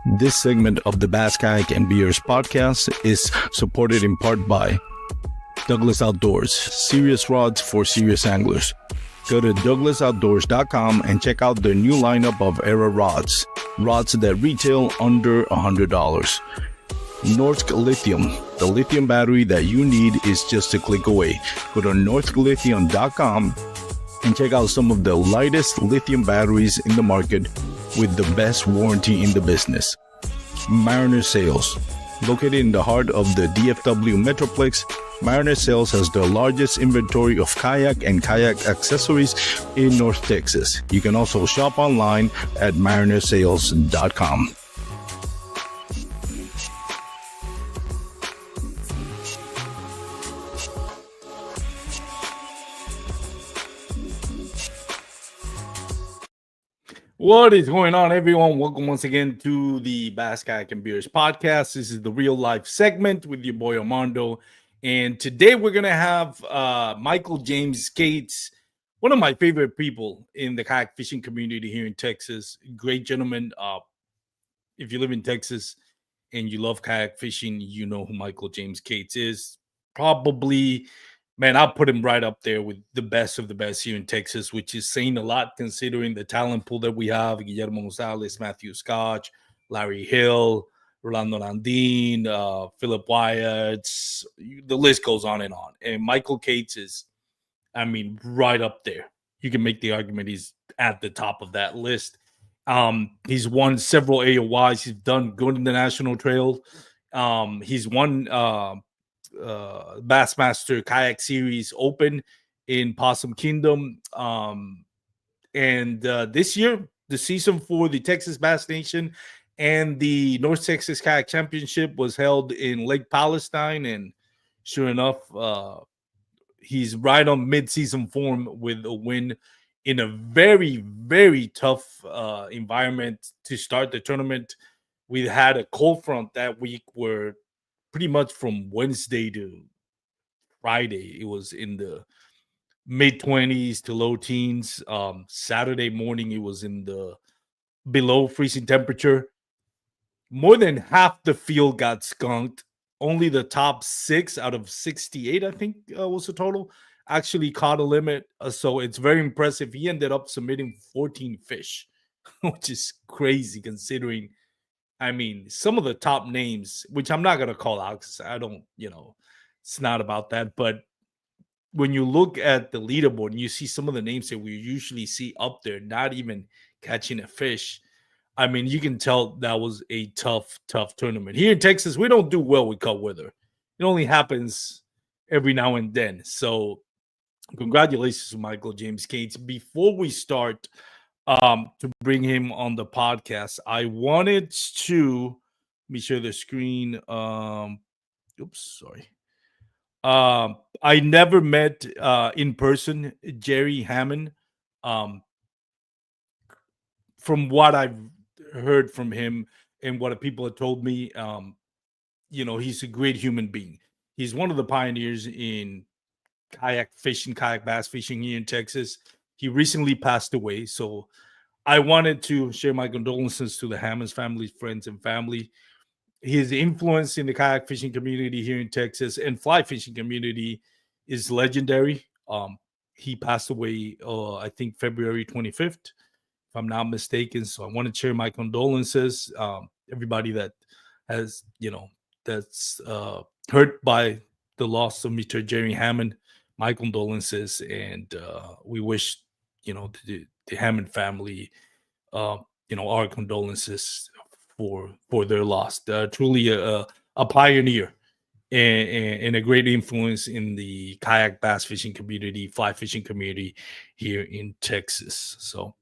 This segment of the Bass Kayak and Beers podcast is supported in part by Douglas Outdoors, serious rods for serious anglers. Go to douglasoutdoors.com and check out their new lineup of Era rods that retail under $100. Norsk Lithium, the lithium battery that you need is just a click away. Go to norsklithium.com and check out some of the lightest lithium batteries in the market with the best warranty in the business. Mariner Sales, located in the heart of the DFW Metroplex, Mariner Sales has the largest inventory of kayak and kayak accessories in North Texas. You can also shop online at marinersales.com. What is going on, everyone? Welcome once again to the Bass Kayak and Beers podcast. This is the real life segment with your boy Armando. And today we're going to have Michael James Cates, one of my favorite people in the kayak fishing community here in Texas. Great gentleman. If you live in Texas and you love kayak fishing, you know who Michael James Cates is. Probably, man, I'll put him right up there with the best of the best here in Texas, which is saying a lot considering the talent pool that we have. Guillermo Gonzalez, Matthew Scotch, Larry Hill, Rolando Landin, Philip Wyatt, the list goes on. And Michael Cates is, I mean, right up there. You can make the argument he's at the top of that list. He's won several AOYs. He's done good in the national trail. He's won Bassmaster Kayak Series Open in Possum Kingdom. And this year, the season for the Texas Bass Nation and the North Texas Kayak Championship was held in Lake Palestine. And sure enough, he's right on mid-season form with a win in a very, very tough environment to start the tournament. We had a cold front that week where pretty much from Wednesday to Friday, it was in the mid-20s to low teens. Saturday morning, it was in the below freezing temperature. More than half the field got skunked. Only the top 6 out of 68, I think, was the total, actually caught a limit. So it's very impressive. He ended up submitting 14 fish, which is crazy considering, I mean, some of the top names, which I'm not going to call out because I don't, it's not about that. But when you look at the leaderboard and you see some of the names that we usually see up there, not even catching a fish, I mean, you can tell that was a tough tournament. Here in Texas, we don't do well with cold weather. It only happens every now and then. So congratulations to Michael James Cates. Before we start to bring him on the podcast, I wanted to let me share the screen. Oops, sorry. I never met in person Jerry Hammond. From what I've heard from him and what people have told me, he's a great human being. He's one of the pioneers in kayak fishing, kayak bass fishing here in Texas. He recently passed away, so I wanted to share my condolences to the Hammonds family, friends, and family. His influence in the kayak fishing community here in Texas and fly fishing community is legendary. He passed away, I think, February 25th, if I'm not mistaken. So I want to share my condolences. Everybody that has, that's hurt by the loss of Mr. Jerry Hammond, my condolences. And we wish, the Hammond family, our condolences for their loss. Truly a pioneer and a great influence in the kayak bass fishing community, fly fishing community here in Texas. So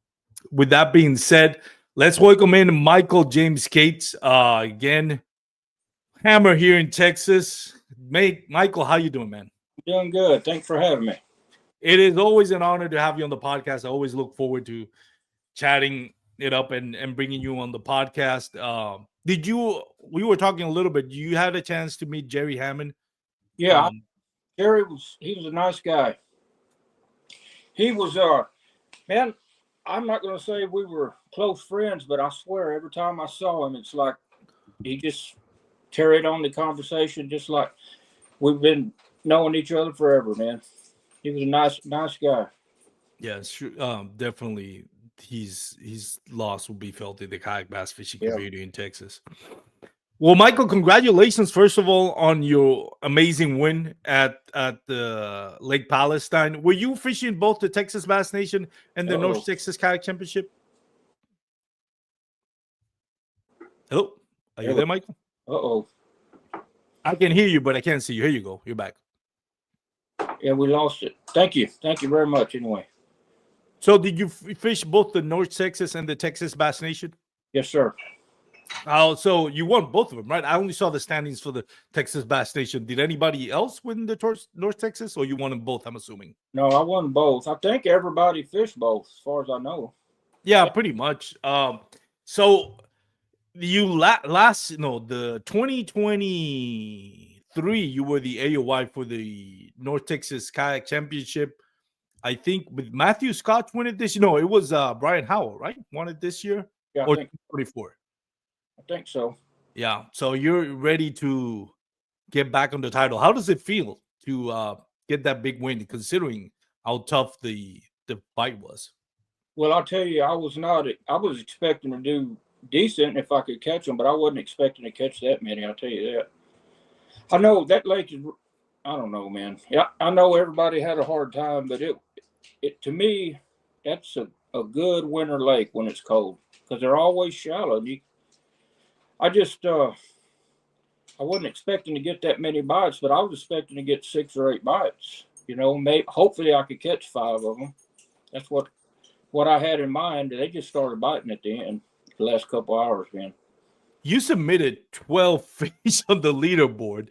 with that being said, let's welcome in Michael James Cates. Again, Hammer here in Texas. Michael, how you doing, man? Doing good. Thanks for having me. It is always an honor to have you on the podcast. I always look forward to chatting it up and bringing you on the podcast. We were talking a little bit. You had a chance to meet Jerry Hammond? Yeah, Jerry he was a nice guy. He was, man, I'm not going to say we were close friends, but I swear every time I saw him, it's like he just carried on the conversation, just like we've been knowing each other forever, man. He was a nice guy. Yeah, sure. Definitely, his loss will be felt in the kayak bass fishing Yeah. community in Texas. Well, Michael, congratulations first of all on your amazing win at the Lake Palestine. Were you fishing both the Texas Bass Nation and the Uh-oh. North Texas Kayak Championship? Hello, are you there, Michael? Uh-oh. I can hear you, but I can't see you. Here you go. You're back. Yeah, we lost it. Thank you. Thank you very much anyway. So, did you fish both the North Texas and the Texas Bass Nation? Yes, sir. Oh, so you won both of them, right? I only saw the standings for the Texas Bass Nation. Did anybody else win the North Texas, or you won them both? I'm assuming. No, I won both. I think everybody fished both, as far as I know. Yeah, pretty much. So you last no the 2023 you were the AOY for the North Texas Kayak Championship. I think with Matthew Scott win it this year. No, it was Brian Howell, right? Won it this year Yeah, or 24. I think so. Yeah, so you're ready to get back on the title. How does it feel to get that big win, considering how tough the fight was? Well, I'll tell you, I was expecting to do decent if I could catch them, but I wasn't expecting to catch that many. I'll tell you that. I know that lake is. I don't know, man. Yeah, I know everybody had a hard time, but it to me, that's a good winter lake when it's cold because they're always shallow. I just I wasn't expecting to get that many bites, but I was expecting to get 6 or 8 bites. You know, maybe hopefully I could catch 5 of them. That's what I had in mind. They just started biting at the end, the last couple hours, man. You submitted 12 fish on the leaderboard.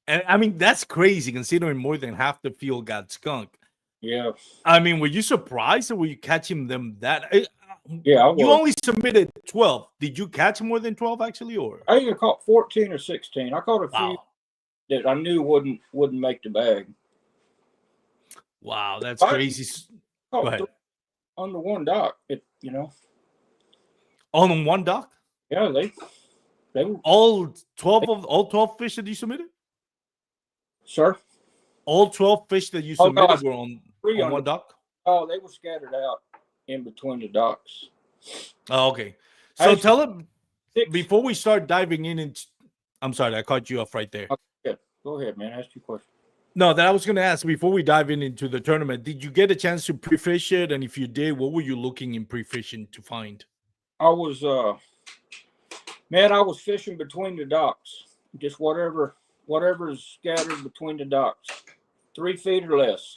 And I mean, that's crazy considering more than half the field got skunked. Yeah. I mean, were you surprised or were you catching them that? Yeah, I You was. only submitted 12. Did you catch more than 12 actually? Or I either caught 14 or 16. I caught a few wow. that I knew wouldn't make the bag. Wow, that's crazy. Go ahead. On the one dock, All in one dock? Yeah, they were All 12 fish that you submitted? Sir? All 12 fish that you Oh, no, submitted were on one dock? Oh, they were scattered out in between the docks. Oh, okay. So tell him before we start diving into. I'm sorry, I caught you off right there. Okay, go ahead, man. Ask your question. No, that I was going to ask before we dive into the tournament. Did you get a chance to pre-fish it? And if you did, what were you looking in pre-fishing to find? I was fishing between the docks. Just whatever is scattered between the docks. 3 feet or less.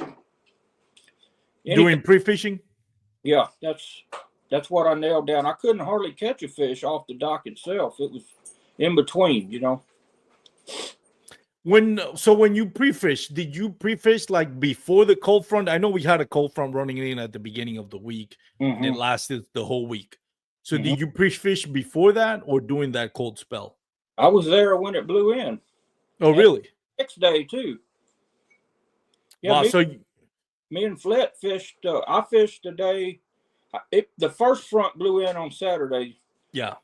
Doing pre-fishing? Yeah, that's what I nailed down. I couldn't hardly catch a fish off the dock itself. It was in between, you know. When you pre-fish, did you pre-fish like before the cold front? I know we had a cold front running in at the beginning of the week, and it lasted the whole week. So did you pre-fish before that or during that cold spell? I was there when it blew in. Oh, really? Next day too. Yeah, wow, me and Flett fished. I fished the day. The first front blew in on Saturday. Yeah.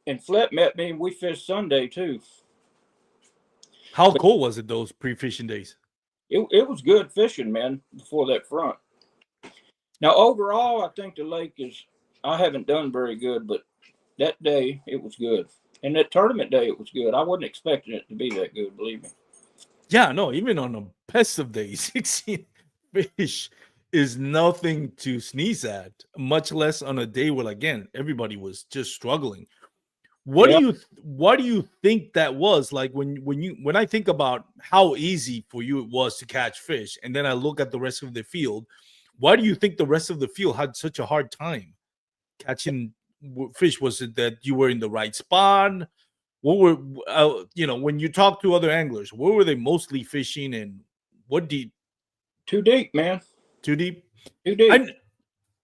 And Flett met me, and we fished Sunday too. How cold was it those pre-fishing days? It was good fishing, man, before that front. Now, overall, I think the lake is, I haven't done very good, but that day it was good. And that tournament day, it was good. I wasn't expecting it to be that good, believe me. Yeah, no, even on the best of days, 16 fish is nothing to sneeze at, much less on a day where, again, everybody was just struggling. What do you think that was like when I think about how easy for you it was to catch fish, and then I look at the rest of the field? Why do you think the rest of the field had such a hard time catching fish? Was it that you were in the right spot? What were when you talk to other anglers, where were they mostly fishing, and what deep? Too deep, man. Too deep. Too deep.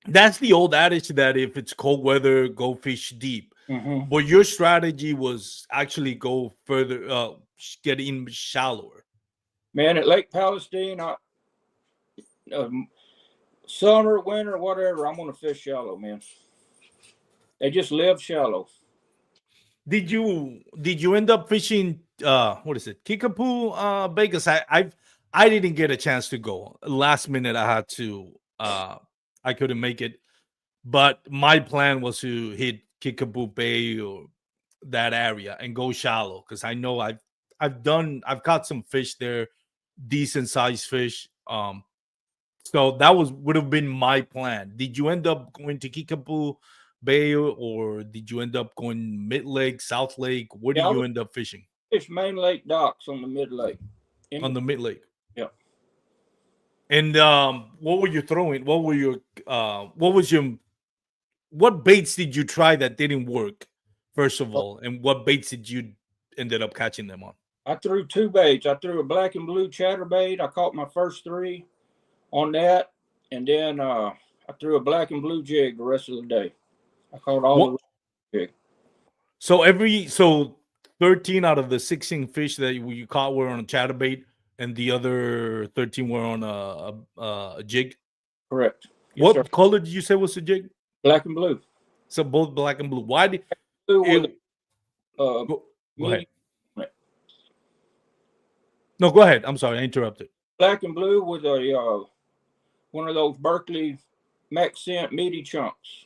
That's the old adage that if it's cold weather, go fish deep. But your strategy was actually go further, get in shallower. Man, at Lake Palestine, Summer, winter, whatever, I'm gonna fish shallow, man. They just live shallow. Did you end up fishing what is it, Kickapoo Bay? Because I didn't get a chance to go. Last minute I had to I couldn't make it. But my plan was to hit Kickapoo Bay or that area and go shallow because I know I've caught some fish there, decent sized fish. So that would have been my plan. Did you end up going to Kickapoo Bay or did you end up going Mid Lake, South Lake? Where Yeah, did I you would end up fishing fish main lake docks on the mid lake. on the Mid Lake? Yeah. And what were you throwing? What baits did you try that didn't work? First of all, and what baits did you ended up catching them on? I threw two baits. I threw a black and blue chatterbait. I caught my first three on that, and then I threw a black and blue jig the rest of the day. I caught all What? the jig. So 13 out of the 16 fish that you caught were on a chatterbait, and the other 13 were on a jig. Correct. Yes, What sir. color did you say was the jig? Black and blue. So both black and blue. Why did Blue with it, go medium. ahead? No, go ahead. I'm sorry, I interrupted. Black and blue with a one of those Berkeley Maxent meaty chunks.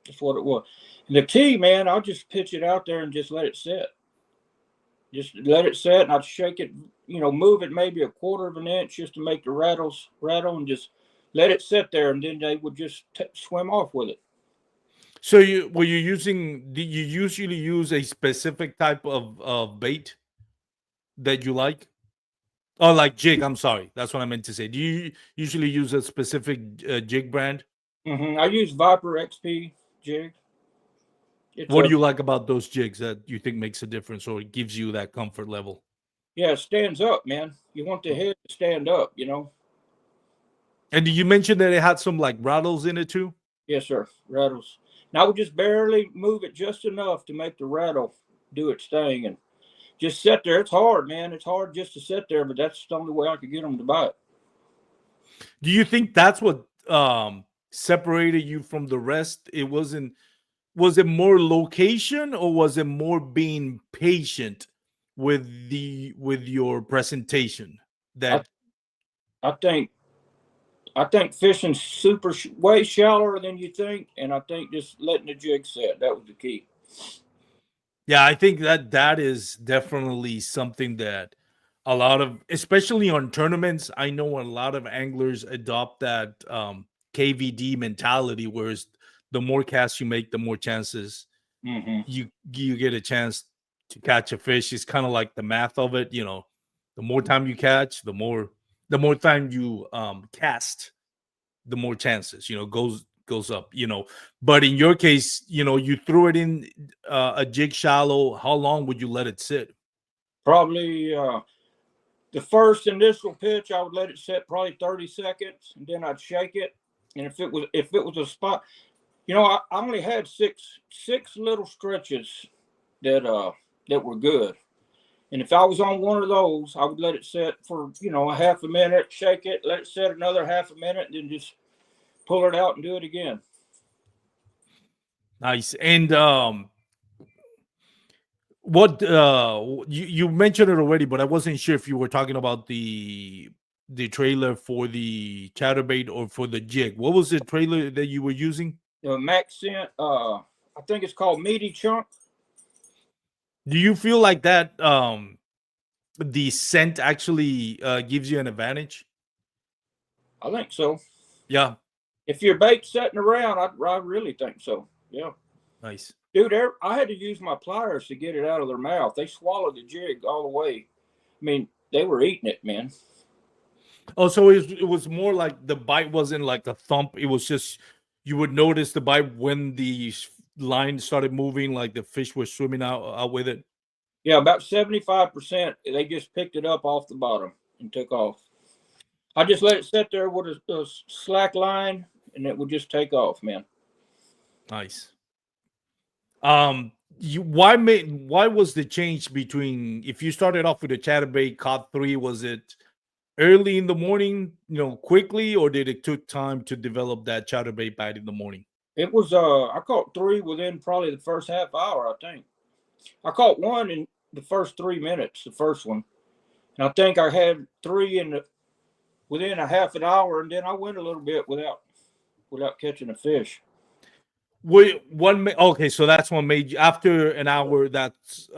That's what it was. And the key, man, I'll just pitch it out there and just let it sit. Just let it set, and I'd shake it, move it maybe a quarter of an inch just to make the rattles rattle, and just let it sit there, and then they would just swim off with it. So did you usually use a specific type of bait that you like? Oh, like jig. I'm sorry. That's what I meant to say. Do you usually use a specific jig brand? I use Viper XP jig. What do you like about those jigs that you think makes a difference or it gives you that comfort level? Yeah, it stands up, man. You want the head to stand up, And you mentioned that it had some like rattles in it too? Yes, sir. Rattles. Now I would just barely move it just enough to make the rattle do its thing and just sit there. It's hard, man. It's hard just to sit there, but that's the only way I could get them to bite. Do you think that's what separated you from the rest? Was it more location or was it more being patient with your presentation? That I think fishing's way shallower than you think, and I think just letting the jig set, that was the key. Yeah, I think that is definitely something that a lot of, especially on tournaments, I know a lot of anglers adopt that KVD mentality, whereas the more casts you make, the more chances you get a chance to catch a fish. It's kind of like the math of it, the more time you catch, the more time you cast, the more chances, goes up, but in your case, you threw it in a jig shallow. How long would you let it sit? Probably the first initial pitch, I would let it sit probably 30 seconds, and then I'd shake it. And if it was a spot, I only had six little stretches that were good. And if I was on one of those, I would let it sit for a half a minute, shake it, let it sit another half a minute, and then just pull it out and do it again. Nice. And what you mentioned it already, but I wasn't sure if you were talking about the trailer for the chatterbait or for the jig. What was the trailer that you were using? Maxent, I think it's called Meaty Chunk. Do you feel like that the scent actually gives you an advantage? I think so. Yeah. If your bait's sitting around, I really think so. Yeah. Nice. Dude, I had to use my pliers to get it out of their mouth. They swallowed the jig all the way. I mean, they were eating it, man. Oh, so it was more like the bite wasn't like a thump. It was just you would notice the bite when the line started moving, like the fish were swimming out with it. Yeah, about 75%. They just picked it up off the bottom and took off. I just let it sit there with a slack line, and it would just take off, man. Nice. Why was the change between if you started off with a chatterbait, caught 3? Was it early in the morning, quickly, or did it took time to develop that chatterbait bite in the morning? It was I caught three within probably the first half hour, I think. I caught one in the first 3 minutes, the first one. And I think I had three within a half an hour, and then I went a little bit without catching a fish. Okay, so that's what made you, after an hour that's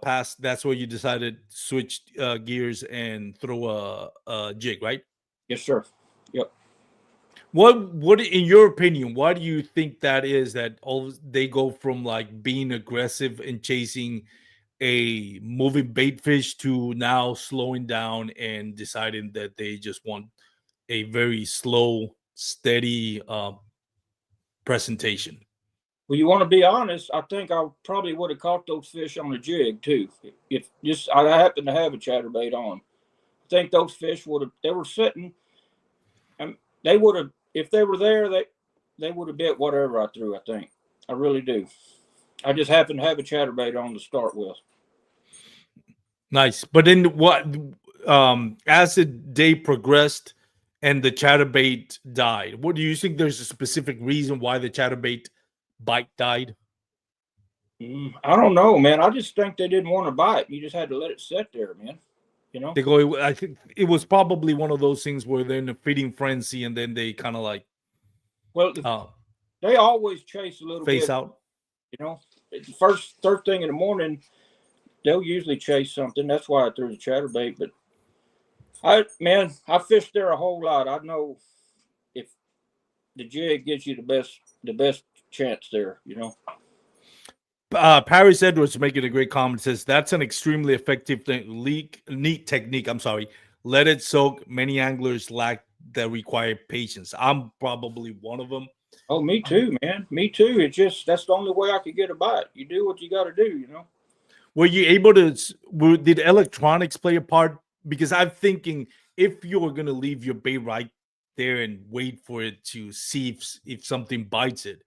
passed, that's where you decided to switch gears and throw a jig, right? Yes, sir. Yep. What in your opinion, why do you think that is, that all they go from like being aggressive and chasing a moving bait fish to now slowing down and deciding that they just want a very slow, steady presentation? Well, you want to be honest, I think I probably would have caught those fish on a jig too. If just I happened to have a chatterbait on. I think those fish would have, they were sitting, and they would have, if they were there, they would have bit whatever I threw, I think. I really do. I just happened to have a chatterbait on to start with. Nice. But then what, as the day progressed and the chatterbait died, what do you think, there's a specific reason why the chatterbait bite died? I don't know, man. I just think they didn't want to bite. You just had to let it sit there, man. They go, I think it was probably one of those things where they're in a feeding frenzy and then they kind of like, well, they always chase a little face bit out. Third thing in the morning, they'll usually chase something. That's why I threw the chatterbait. But I fished there a whole lot. I know if the jig gives you the best chance there, Paris Edwards making a great comment, says that's an extremely effective neat technique. I'm sorry. Let it soak. Many anglers lack the required patience. I'm probably one of them. Oh, me too, man. Me too. It's just, that's the only way I could get a bite. You do what you got to do, Were you able to, did electronics play a part? Because I'm thinking, if you were going to leave your bait right there and wait for it to see if something bites it,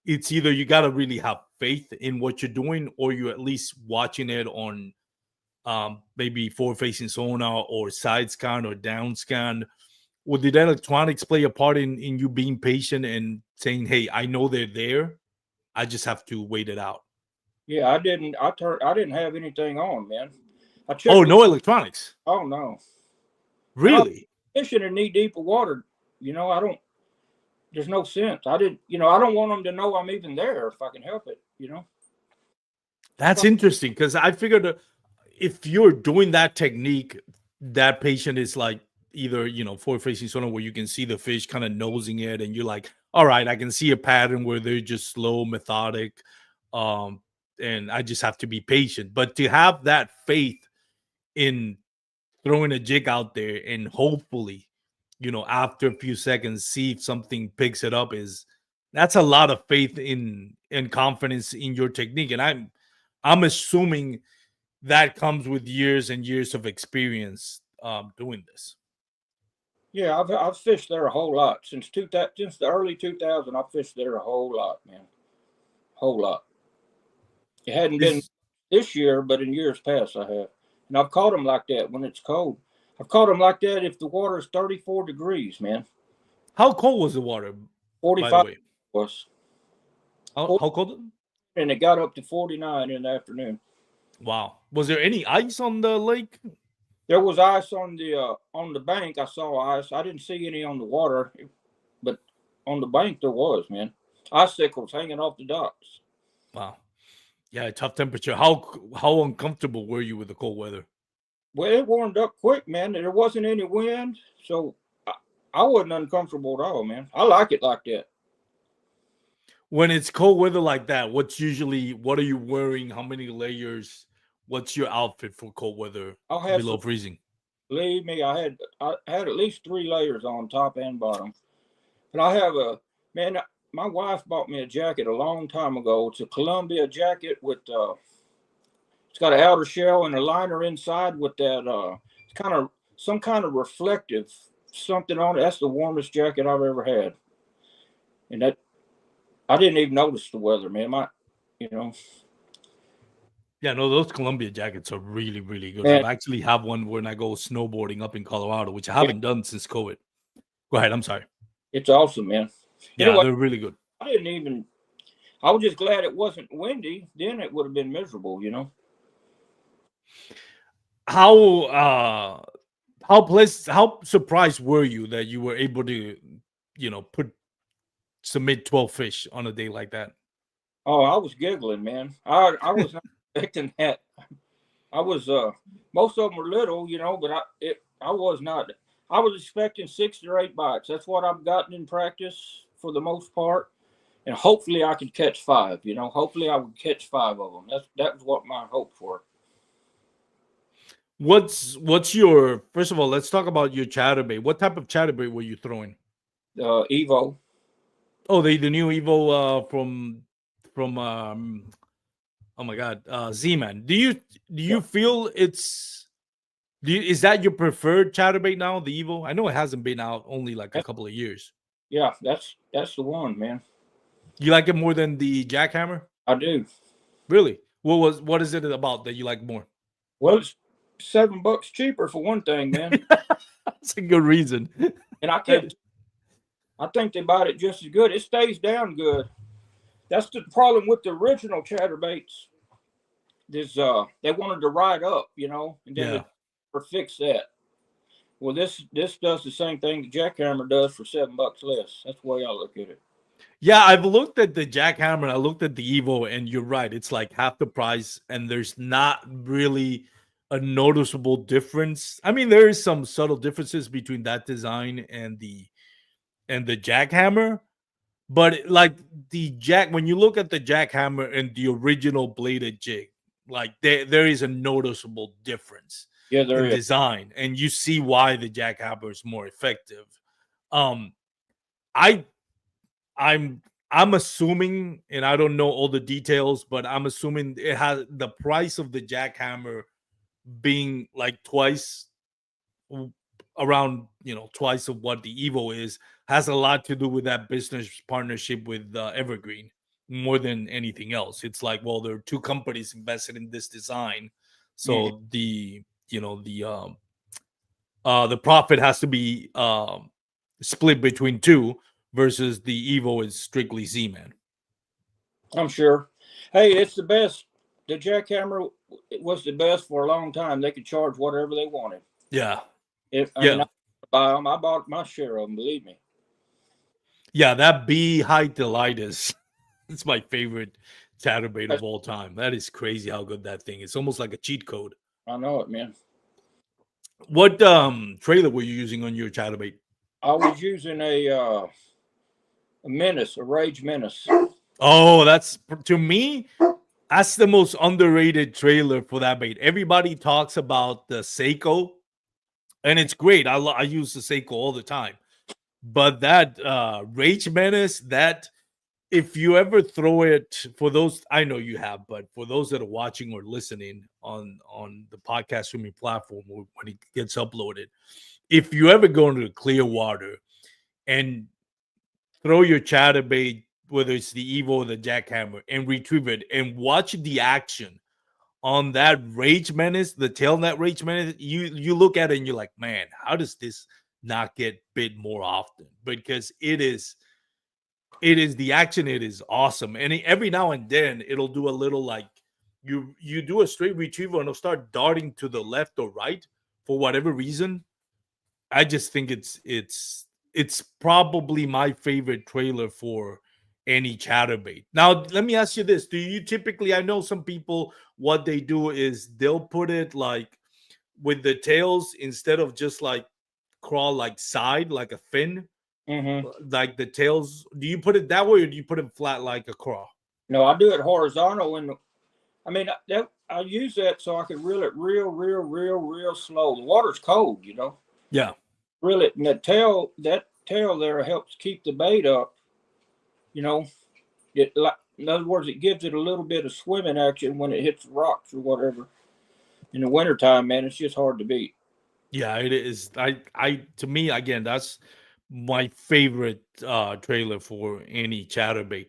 it's either you got to really have faith in what you're doing, or you're at least watching it on maybe forward facing sonar or side scan or down scan. Or did electronics play a part in you being patient and saying, hey, I know they're there, I just have to wait it out? Yeah, I didn't have anything on, man. Oh, no electronics. Oh, no. Really? Fishing in knee deep of water, there's no sense. I don't want them to know I'm even there if I can help it, That's interesting, because I figured if you're doing that technique, that patient is like either, forward facing sonar where you can see the fish kind of nosing it and you're like, all right, I can see a pattern where they're just slow, methodic, and I just have to be patient. But to have that faith in throwing a jig out there and hopefully, after a few seconds, see if something picks it up, that's a lot of faith in and confidence in your technique. And I'm assuming that comes with years and years of experience doing this. Yeah, I've fished there a whole lot since the early 2000s. I've fished there a whole lot, man, whole lot. It hadn't been this year, but in years past I have, and I've caught them like that when it's cold. I've caught them like that if the water is 34 degrees, man. How cold was the water? 45 by the way? Was. How cold? And it got up to 49 in the afternoon. Wow. Was there any ice on the lake? There was ice on the bank. I saw ice. I didn't see any on the water, but on the bank there was, man. Icicles hanging off the docks. Wow. Yeah, tough temperature. How uncomfortable were you with the cold weather? Well, it warmed up quick, man. There wasn't any wind, so I wasn't uncomfortable at all, man. I like it like that. When it's cold weather like that, what are you wearing? How many layers? What's your outfit for cold weather below freezing? Believe me, I had at least 3 layers on, top and bottom. But I have my wife bought me a jacket a long time ago. It's a Columbia jacket with it's got an outer shell and a liner inside with that some kind of reflective something on it. That's the warmest jacket I've ever had. And that I didn't even notice the weather, man. Yeah, no, those Columbia jackets are really, really good. Man, I've actually have one when I go snowboarding up in Colorado, which I it, haven't done since COVID. Go ahead. I'm sorry. it's awesome, man. Yeah, Anyway, they're really good. I didn't even. I was just glad it wasn't windy. Then it would have been miserable, you know. How how surprised were you that you were able to, put submit 12 fish on a day like that? Oh, I was giggling, man. I was not expecting that. I was most of them were little, you know, but I was not. I was expecting 6 or 8 bites. That's what I've gotten in practice for the most part, and hopefully I could catch five. You know, hopefully I would catch five of them. That was what my hope for. What's your first of all? Let's talk about your chatterbait. What type of chatterbait were you throwing? Evo. Oh, the new Evo from oh my god, Z-Man. Do you Yeah, feel is that your preferred chatterbait now, the Evo? I know it hasn't been out only like a that, couple of years. yeah. That's the one, man. You like it more than the jackhammer? I do. Really? What is it about that you like more? Well, it's $7 cheaper for one thing, man. That's a good reason. And I And kept. I think they bought it just as good. It stays down good. That's the problem with the original chatterbaits. They wanted to ride up, you know, and then yeah. they or fix that. Well, this does the same thing the jackhammer does for $7 less. That's the way I look at it. Yeah, I've looked at the jackhammer, I looked at the Evo, and you're right. It's like half the price, and there's not really a noticeable difference. I mean, there is some subtle differences between that design and the jackhammer, but like the jack, when you look at the jackhammer and the original bladed jig, like there is a noticeable difference Yeah, there in is. design, and you see why the jackhammer is more effective. Um, I I'm I'm assuming, and I don't know all the details, but I'm assuming it has the price of the jackhammer being like twice around, twice of what the Evo is, has a lot to do with that business partnership with Evergreen more than anything else. It's like, well, there are two companies invested in this design, Mhm. so the profit has to be split between two versus the Evo is strictly Z-Man. I'm sure. Hey, it's the best. The jackhammer was the best for a long time. They could charge whatever they wanted. Yeah. And Yeah. I buy them. I bought my share of them. Believe me. Yeah, that B high delight is it's my favorite chatterbait of all time. That is crazy how good that thing is. It's almost like a cheat code. I know it, man. What trailer were you using on your chatterbait? I was using a menace, a rage menace. Oh, that's to me, that's the most underrated trailer for that bait. Everybody talks about the Seiko, and it's great. I use the Seiko all the time. But that Rage Menace, that if you ever throw it, for those, I know you have, but for those that are watching or listening on the podcast streaming platform when it gets uploaded, if you ever go into the clear water and throw your chatterbait, whether it's the Evo or the jackhammer, and retrieve it and watch the action on that Rage Menace, the tailnet Rage Menace, you look at it and you're like, man, how does this not get bit more often? Because it is the action, it is awesome, and every now and then it'll do a little like you do a straight retrieval and it'll start darting to the left or right for whatever reason. I just think it's probably my favorite trailer for any chatterbait. Now, let me ask you this: do you typically? I know some people, what they do is they'll put it like with the tails instead of just like crawl like side like a fin, Hmm. like the tails. Do you put it that way, or do you put it flat like a craw? No, I do it horizontal, and I mean I use that so I can reel it real slow. The water's cold, you know. Yeah, Reel it, and that tail there helps keep the bait up. You know, in other words, it gives it a little bit of swimming action when it hits the rocks or whatever. In the wintertime, man, it's just hard to beat. yeah, it is. I to me again, that's my favorite trailer for any chatterbait.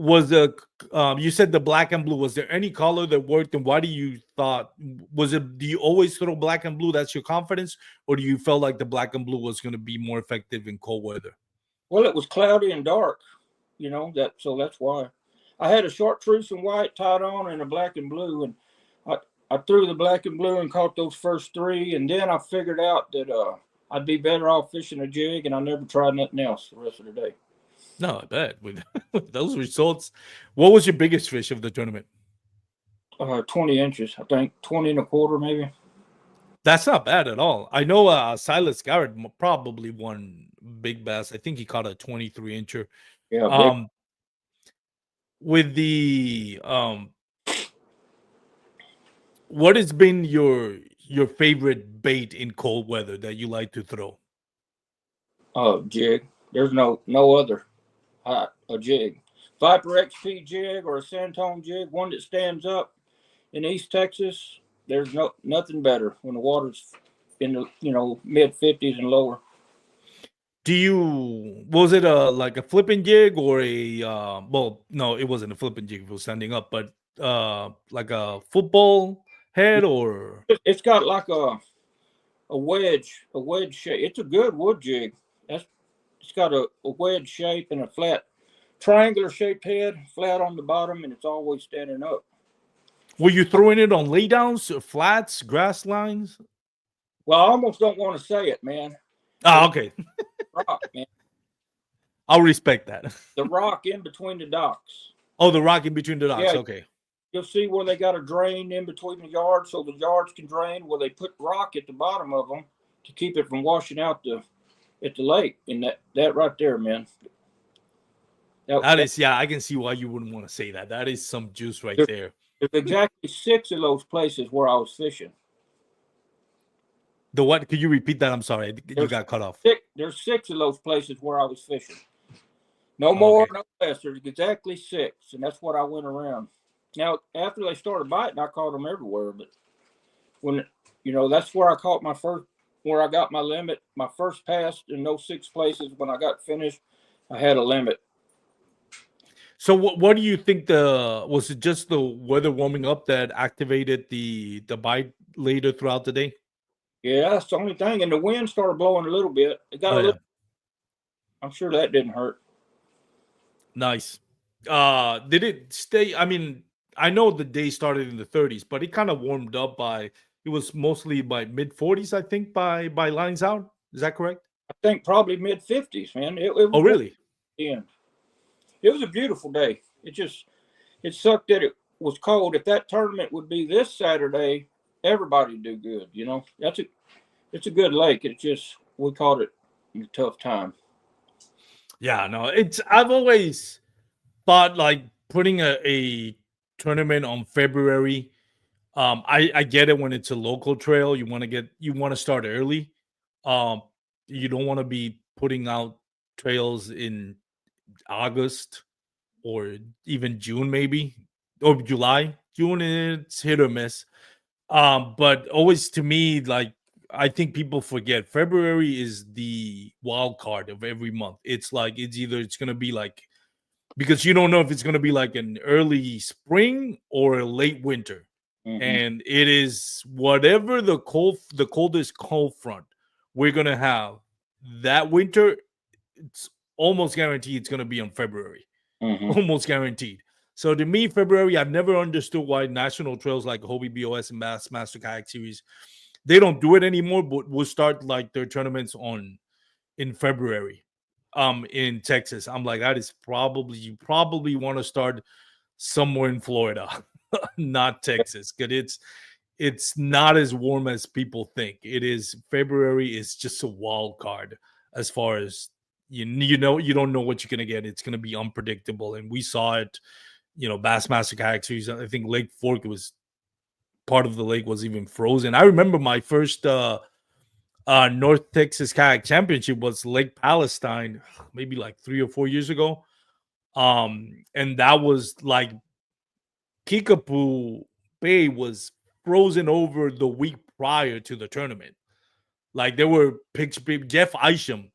Was the you said the black and blue? Was there any color that worked, and why do you thought was it? Do you always throw black and blue? That's your confidence, or do you felt like the black and blue was going to be more effective in cold weather? Well, it was cloudy and dark, so that's why. I had a chartreuse and white tied on and a black and blue, and I I threw the black and blue and caught those first three, and then I figured out that I'd be better off fishing a jig, and I never tried nothing else the rest of the day. No, I bet with, with those results. What was your biggest fish of the tournament? 20 inches, I think, 20 and a quarter maybe. That's not bad at all. I know Silas Garrett probably won big bass. I think he caught a 23 incher. Yeah, big. Um, with the what has been your favorite bait in cold weather that you like to throw? Jig. There's no other. A jig, Viper XP jig or a Santone jig, one that stands up in East Texas. There's nothing better when the water's in the mid 50s and lower. Do you was it a like a flipping jig or a well no it wasn't a flipping jig if it was standing up but like a football head or It's got like a wedge shape. It's a good wood jig. It's got a wedge shape and a flat triangular shaped head, flat on the bottom, and it's always standing up. were you throwing it on laydowns, flats, grass lines? Well, I almost don't want to say it, man. Okay. Rock, man. I'll respect that. The rock in between the docks. Oh, the rock in between the docks. Yeah. Okay. You'll see where they got a drain in between the yards so the yards can drain, where they put rock at the bottom of them to keep it from washing out at the lake. And that right there, man. That is, yeah, I can see why you wouldn't want to say that. That is some juice right there. There's exactly 6 of those places where I was fishing. The what? Could you repeat that? I'm sorry. You got cut off. There's 6 of those places where I was fishing. No more, no less. There's exactly 6. And that's what I went around. Now, after they started biting, I caught them everywhere. But when, that's where I caught where I got my limit. My first pass in those 6 places, when I got finished, I had a limit. So what do you think was it just the weather warming up that activated the bite later throughout the day? Yeah, that's the only thing. And the wind started blowing a little bit. It got a little. Yeah. I'm sure that didn't hurt. Nice. Did it stay? I mean, I know the day started in the 30s, but it kind of warmed up it was mostly by mid 40s, I think, by lines out. Is that correct? I think probably mid 50s, man. Oh, really? Yeah. It was a beautiful day. It sucked that it was cold. If that tournament would be this Saturday, everybody'd do good. It's a good lake. We caught it in a tough time. Yeah, no, I've always thought like putting a tournament on February. I get it when it's a local trail. You want to start early. You don't want to be putting out trails in August or even June, maybe, or July. June, it's hit or miss. But always to me, like I think people forget February is the wild card of every month. It's like it's gonna be like because you don't know if it's gonna be like an early spring or a late winter. Mm-hmm. And it is whatever the coldest cold front we're gonna have that winter. It's almost guaranteed it's gonna be on February. Mm-hmm. Almost guaranteed. So to me, February, I've never understood why national trails like Hobie BOS and Bassmaster Kayak Series, they don't do it anymore, but will start like their tournaments in February. In Texas. I'm like, that is you probably want to start somewhere in Florida, not Texas, because it's not as warm as people think. It is February is just a wild card as far as you don't know what you're gonna get. It's gonna be unpredictable, and we saw it. Bassmaster Kayak Series. I think Lake Fork was part of the lake was even frozen. I remember my first North Texas Kayak Championship was Lake Palestine, maybe like 3 or 4 years ago. And that was like Kickapoo Bay was frozen over the week prior to the tournament. Like there were pictures. Jeff Isham,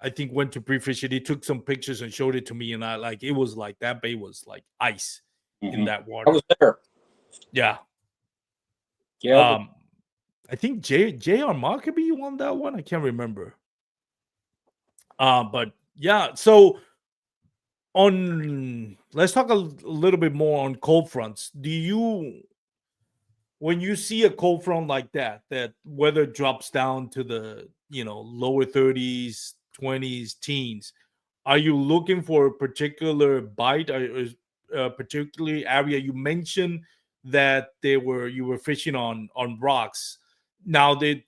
I think went to pre-fish it. He took some pictures and showed it to me, and I like it was like that bay was like ice in that I was water. there. Yeah. Yeah, I think J.R. Markaby won that one. I can't remember. But yeah, so on let's talk a little bit more on cold fronts. Do you when you see a cold front like that weather drops down to the lower 30s, 20s, teens, are you looking for a particular bite or a particular area? You mentioned that you were fishing on rocks. Now the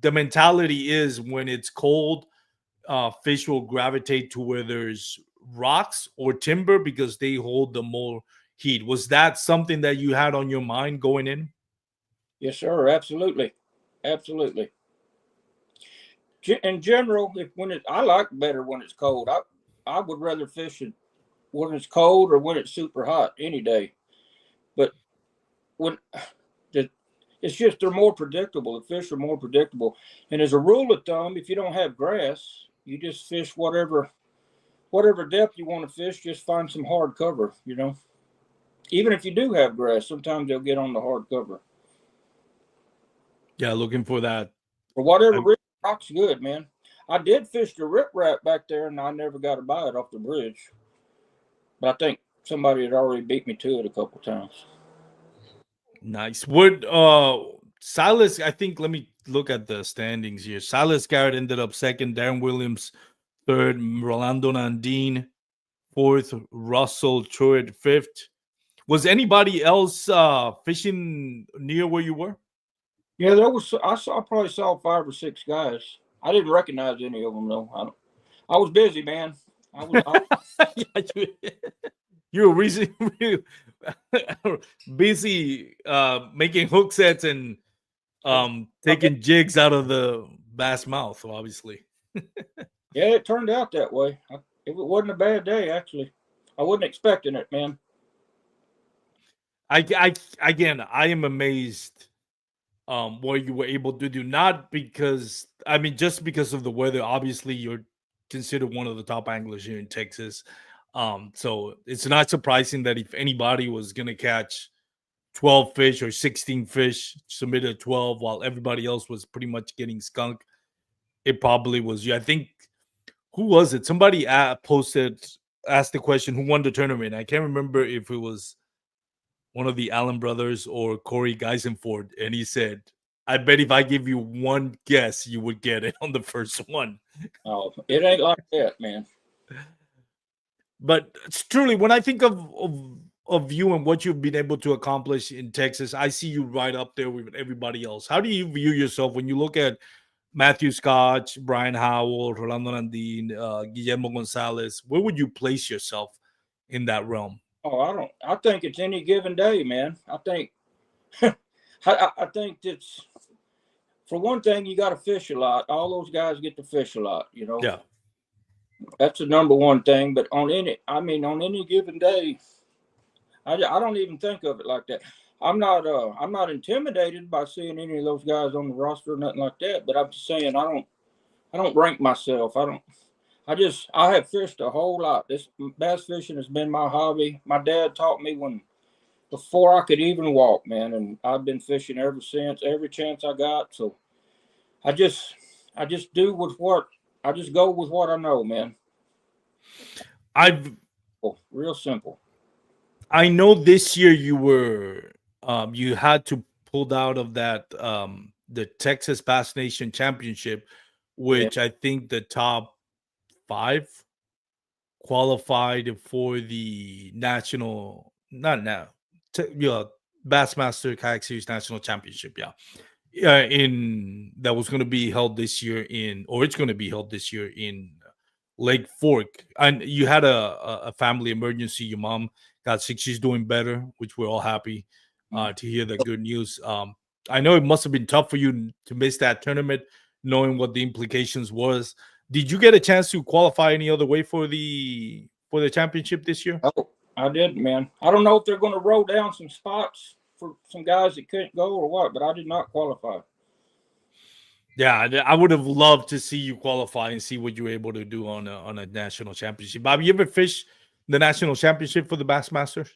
mentality is when it's cold, fish will gravitate to where there's rocks or timber because they hold the more heat. Was that something that you had on your mind going in? yes, sir. Absolutely, absolutely. In general, if when it, I like better when it's cold. I would rather fish it when it's cold or when it's super hot any day. But when the, it's just they're more predictable. The fish are more predictable. And as a rule of thumb, if you don't have grass, you just fish whatever depth you want to fish. Just find some hard cover. Even if you do have grass, sometimes they'll get on the hard cover. Yeah, looking for that. For whatever I, reason, rock's good, man. I did fish the riprap back there, and I never got a bite off the bridge. But I think somebody had already beat me to it a couple times. nice. Would Silas, I think, let me look at the standings here. Silas Garrett ended up second, Darren Williams third, Rolando Nandine fourth, Russell Truitt fifth. Was anybody else fishing near where you were? Yeah, I probably saw 5 or 6 guys. I didn't recognize any of them though. I was busy, man. Yeah, you were recently busy making hook sets and taking jigs out of the bass mouth, obviously. Yeah, it turned out that way. It wasn't a bad day actually. I wasn't expecting it, man. I again, I am amazed what you were able to do. Not because I mean, just because of the weather. Obviously, you're considered one of the top anglers here in Texas. So it's not surprising that if anybody was gonna catch 12 fish or 16 fish, submitted 12 while everybody else was pretty much getting skunk, it probably was you. I think who was it? Somebody asked the question who won the tournament. I can't remember if it was one of the Allen brothers or Corey Geisenford, and he said, "I bet if I give you one guess, you would get it on the first one." Oh, it ain't like that, man. But it's truly, when I think of you and what you've been able to accomplish in Texas, I see you right up there with everybody else. How do you view yourself when you look at Matthew Scotch, Brian Howell, Rolando Nandine, Guillermo Gonzalez? Where would you place yourself in that realm? Oh, I don't. I think it's any given day, man. I think. I think it's for one thing, you got to fish a lot. All those guys get to fish a lot. Yeah. That's the number one thing. But on any given day, I don't even think of it like that. I'm not intimidated by seeing any of those guys on the roster or nothing like that. But I'm just saying I don't rank myself. I have fished a whole lot. This bass fishing has been my hobby. My dad taught me before I could even walk, man, and I've been fishing ever since. Every chance I got. So I just do with what I just go with what I know, man. I've Real simple. I know this year you had to pull out of that the Texas Bass Nation Championship, Yeah. which I think the top 5 qualified for the national not now yeah, Bassmaster Kayak Series National Championship. Yeah. In that was going to be held this year it's going to be held this year in Lake Fork. And you had a family emergency. Your mom got sick. She's doing better, which we're all happy to hear the good news. I know it must have been tough for you to miss that tournament, knowing what the implications was. Did you get a chance to qualify any other way for the championship this year? Oh, I did, man. I don't know if they're going to roll down some spots for some guys that couldn't go or what, but I did not qualify. Yeah, I would have loved to see you qualify and see what you were able to do on a national championship. Bobby, you ever fish the national championship for the Bassmasters?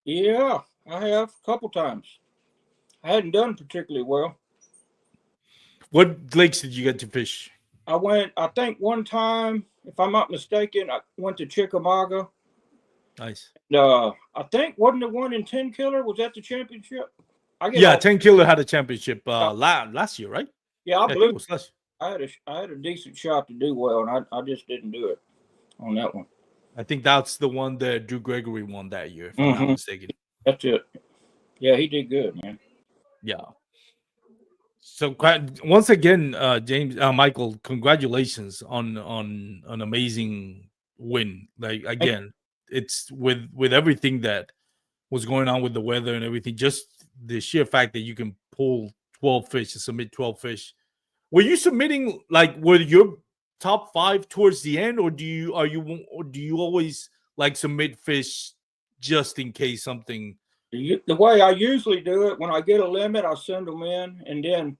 Yeah, I have a couple times. I hadn't done particularly well. What lakes did you get to fish? I went, I think one time, if I'm not mistaken, I went to Chickamauga. Nice. I think wasn't the one in 10 Killer? Was that the championship? I get Yeah, all 10 Killer had a championship yeah, last year, right? yeah, I Yeah, I blew. think it was last. I had a decent shot to do well, and I just didn't do it on that one. I think that's the one that Drew Gregory won that year, if I'm not Mm-hmm. mistaken. That's it. Yeah, he did good, man. Yeah. So once again, James, Michael, congratulations on an amazing win. Like again, it's with everything that was going on with the weather and everything. Just the sheer fact that you can pull 12 fish and submit 12 fish. Were you submitting like were your top 5 towards the end, or do you always like submit fish just in case something? The way I usually do it, when I get a limit, I send them in, and then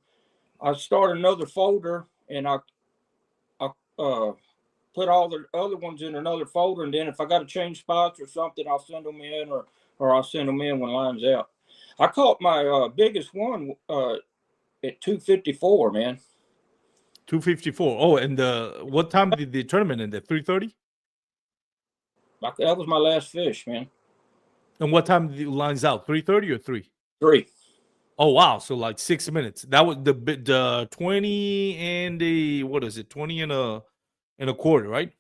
I start another folder, and I put all the other ones in another folder, and then if I got to change spots or something, I'll send them in, or I'll send them in when line's out. I caught my biggest one at 254, man. 254. Oh, and what time did the tournament end at 3:30? That was my last fish, man. And what time did the lines out? 3:30 or 3? 3. Oh wow, so like 6 minutes. That was the 20 and a what is it? 20 and a quarter, right?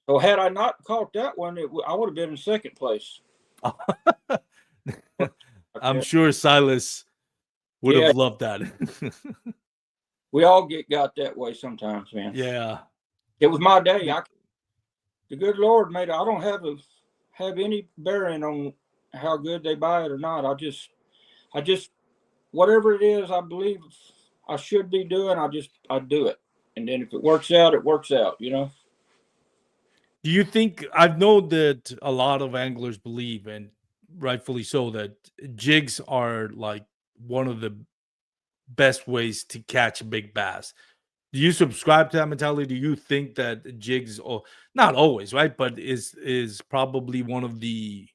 So had I not caught that one, I would have been in second place. I'm sure Silas would Yeah, have loved that. we all got that way sometimes, man. Yeah. It was my day. The good Lord made it. I don't have any bearing on how good they buy it or not. I just whatever it is I believe I should be doing, I do it. And then if it works out, it works out, you know. Do you think I know that a lot of anglers believe, and rightfully so, that jigs are like one of the best ways to catch a big bass? Do you subscribe to that mentality? Do you think that jigs, or not always, right? But is probably one of the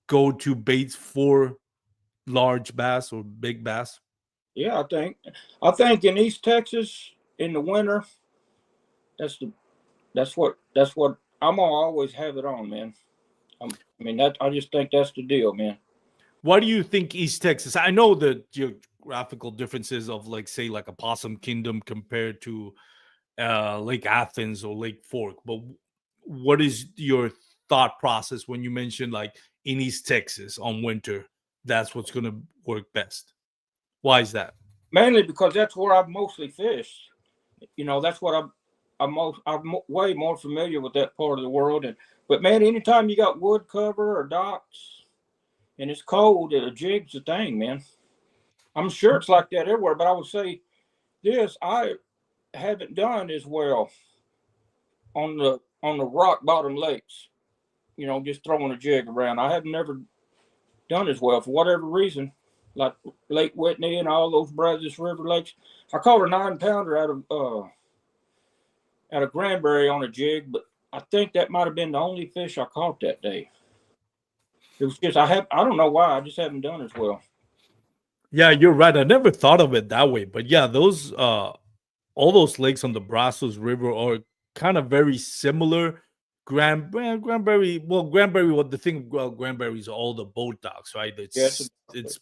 go-to baits for large bass or big bass? Yeah, I think in East Texas in the winter, that's the that's what I'm gonna always have it on, man. I mean that I just think that's the deal, man. Why do you think East Texas? I know the geographical differences of like say like a Possum Kingdom compared to Lake Athens or Lake Fork, but what is your thought process when you mention like in East Texas on winter? That's what's going to work best. Why is that? Mainly because that's where I've mostly fished. You know, that's what I'm way more familiar with that part of the world. And but man, anytime you got wood cover or docks and it's cold, a jig's the thing, man. I'm sure it's like that everywhere, but I would say this: I haven't done as well on the rock bottom lakes. You know, just throwing a jig around. I have never done as well for whatever reason. Like Lake Whitney and all those Brazos River lakes. I caught a 9 pounder out of Granbury on a jig, but I think that might have been the only fish I caught that day. It was just I don't know why I just haven't done as well. Yeah, you're right. I never thought of it that way, but yeah, those all those lakes on the Brazos River are kind of very similar. Granbury, well, Granbury. What the thing about Granbury is all the boat docks, right? Yes, It's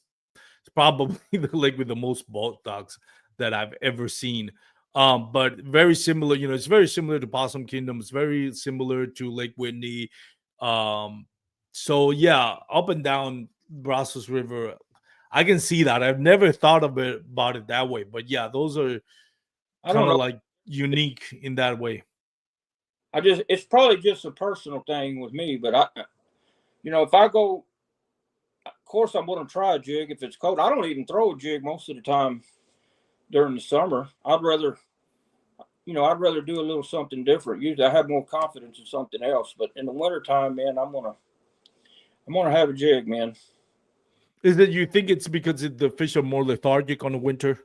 probably the lake with the most boat docks that I've ever seen. But very similar. You know, it's very similar to Possum Kingdom. It's very similar to Lake Whitney. Um, so yeah, up and down Brazos River, I can see that. I've never thought of it about it that way, but yeah, those are I don't kind of know. like unique in that way. It's probably just a personal thing with me, but if I go, of course I'm going to try a jig if it's cold. I don't even throw a jig most of the time during the summer. I'd rather do a little something different. Usually I have more confidence in something else, but in the wintertime, man, I'm gonna have a jig, man. Is that you think it's because the fish are more lethargic on the winter?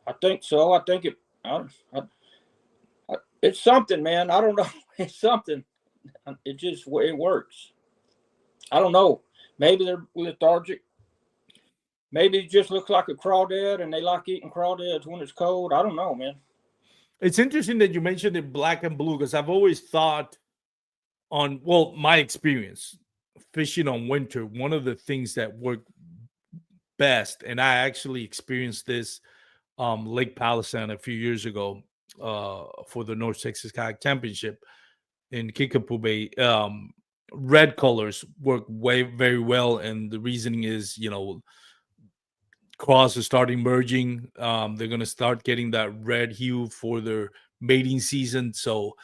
I think so. I think it's something, man. I don't know. It's something. It just it works. I don't know. Maybe they're lethargic. Maybe it just looks like a crawdad, and they like eating crawdads when it's cold. I don't know, man. It's interesting that you mentioned it black and blue because I've always thought my experience fishing on winter, one of the things that work best, and I actually experienced this Lake Palestine a few years ago for the North Texas Kayak Championship in Kickapoo Bay. Red colors work very well, and the reasoning is, cross is starting merging. They're gonna start getting that red hue for their mating season. So,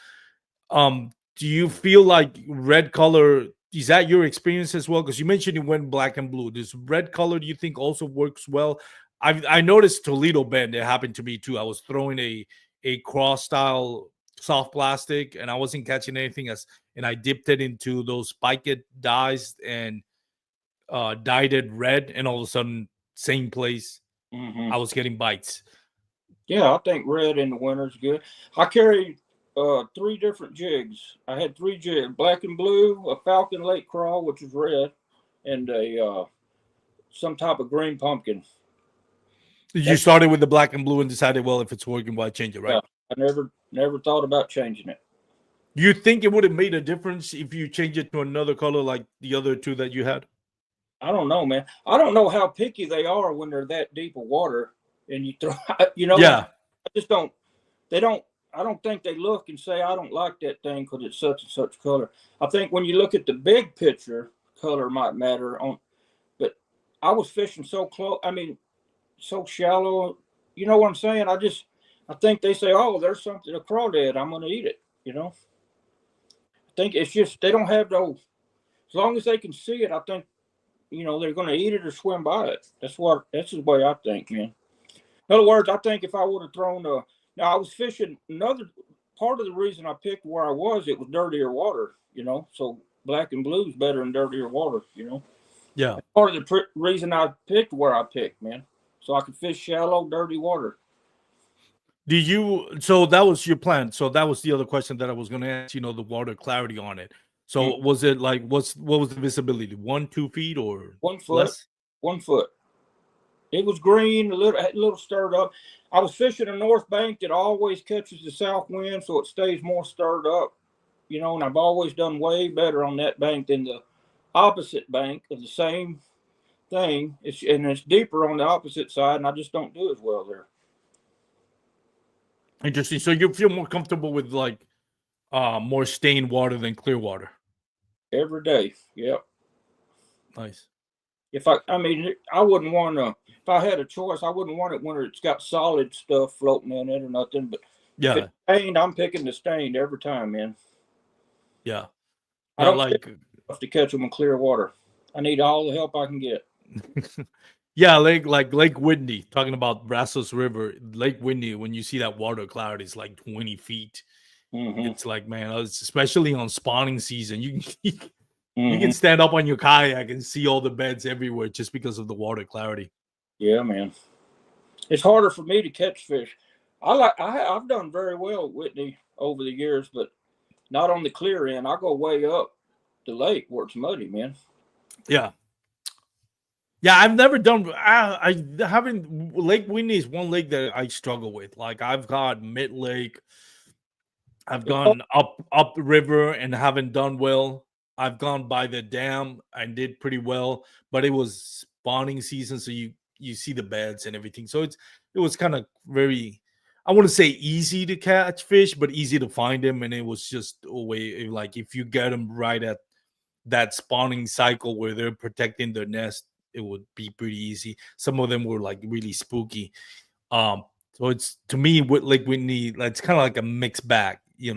do you feel like red color is that your experience as well? Because you mentioned it went black and blue. Does red color do you think also works well? I noticed Toledo Bend. It happened to me too. I was throwing a cross style soft plastic, and I wasn't catching anything and I dipped it into those spike it dyes and dyed it red, and all of a sudden, same place, Hmm. I was getting bites. Yeah, I think red in the winter is good. I carried three different jigs. I had three jigs: black and blue, a Falcon Lake crawl, which is red, and a some type of green pumpkin. You That's started with the black and blue and decided, well, if it's working, why change it, right? yeah. I never thought about changing it. You think it would have made a difference if you change it to another color like the other two that you had? I don't know, man. I don't know how picky they are when they're that deep of water and you throw. Yeah. I just don't. They don't. I don't think they look and say I don't like that thing because it's such and such color. I think when you look at the big picture, color might matter. But I was fishing so close. I mean, so shallow. You know what I'm saying? I think they say, oh, there's something a crawdad. I'm gonna eat it. I think it's just they don't have those. As long as they can see it, I think they're going to eat it or swim by it. That's the way I think, man. In other words, I think if I would have thrown now I was fishing another part of the reason I picked where I was, it was dirtier water, so black and blue is better than dirtier water. Yeah. That's part of the reason I picked where I picked, man, so I could fish shallow, dirty water. So that was your plan. So that was the other question that I was going to ask, the water clarity on it. Mm. So was it like, what was the visibility? 1-2 feet or 1 foot, less? 1 foot. It was green, a little stirred up. I was fishing a north bank that always catches the south wind, so it stays more stirred up. And I've always done way better on that bank than the opposite bank of the same thing. It's deeper on the opposite side, and I just don't do as well there. Interesting. So you feel more comfortable with like more stained water than clear water. Every day, yep. Nice. I mean, I wouldn't want to. If I had a choice, I wouldn't want it when it's got solid stuff floating in it or nothing. But if Yeah. it's stained, I'm picking the stained every time, man. Yeah. I Yeah. don't Like, to catch them in clear water. I need all the help I can get. yeah, Lake Whitney, talking about Brazos River, Lake Whitney, when you see that water cloud, it's like 20 feet. Mm-hmm. It's like, man, especially on spawning season, you Mm-hmm. can stand up on your kayak and see all the beds everywhere just because of the water clarity. Yeah, man. It's harder for me to catch fish. I've done very well at Whitney over the years, but not on the clear end. I go way up the lake where it's muddy, man. Yeah. Yeah, I've never done. I haven't. Lake Whitney is one lake that I struggle with. Like I've got Mid Lake, I've gone up the river and haven't done well. I've gone by the dam and did pretty well, but it was spawning season, so you see the beds and everything. So it was kind of very, I want to say easy to catch fish, but easy to find them. And it was just a way like if you get them right at that spawning cycle where they're protecting their nest, it would be pretty easy. Some of them were like really spooky. So it's to me with Lake Whitney, it's kind of like a mixed bag. I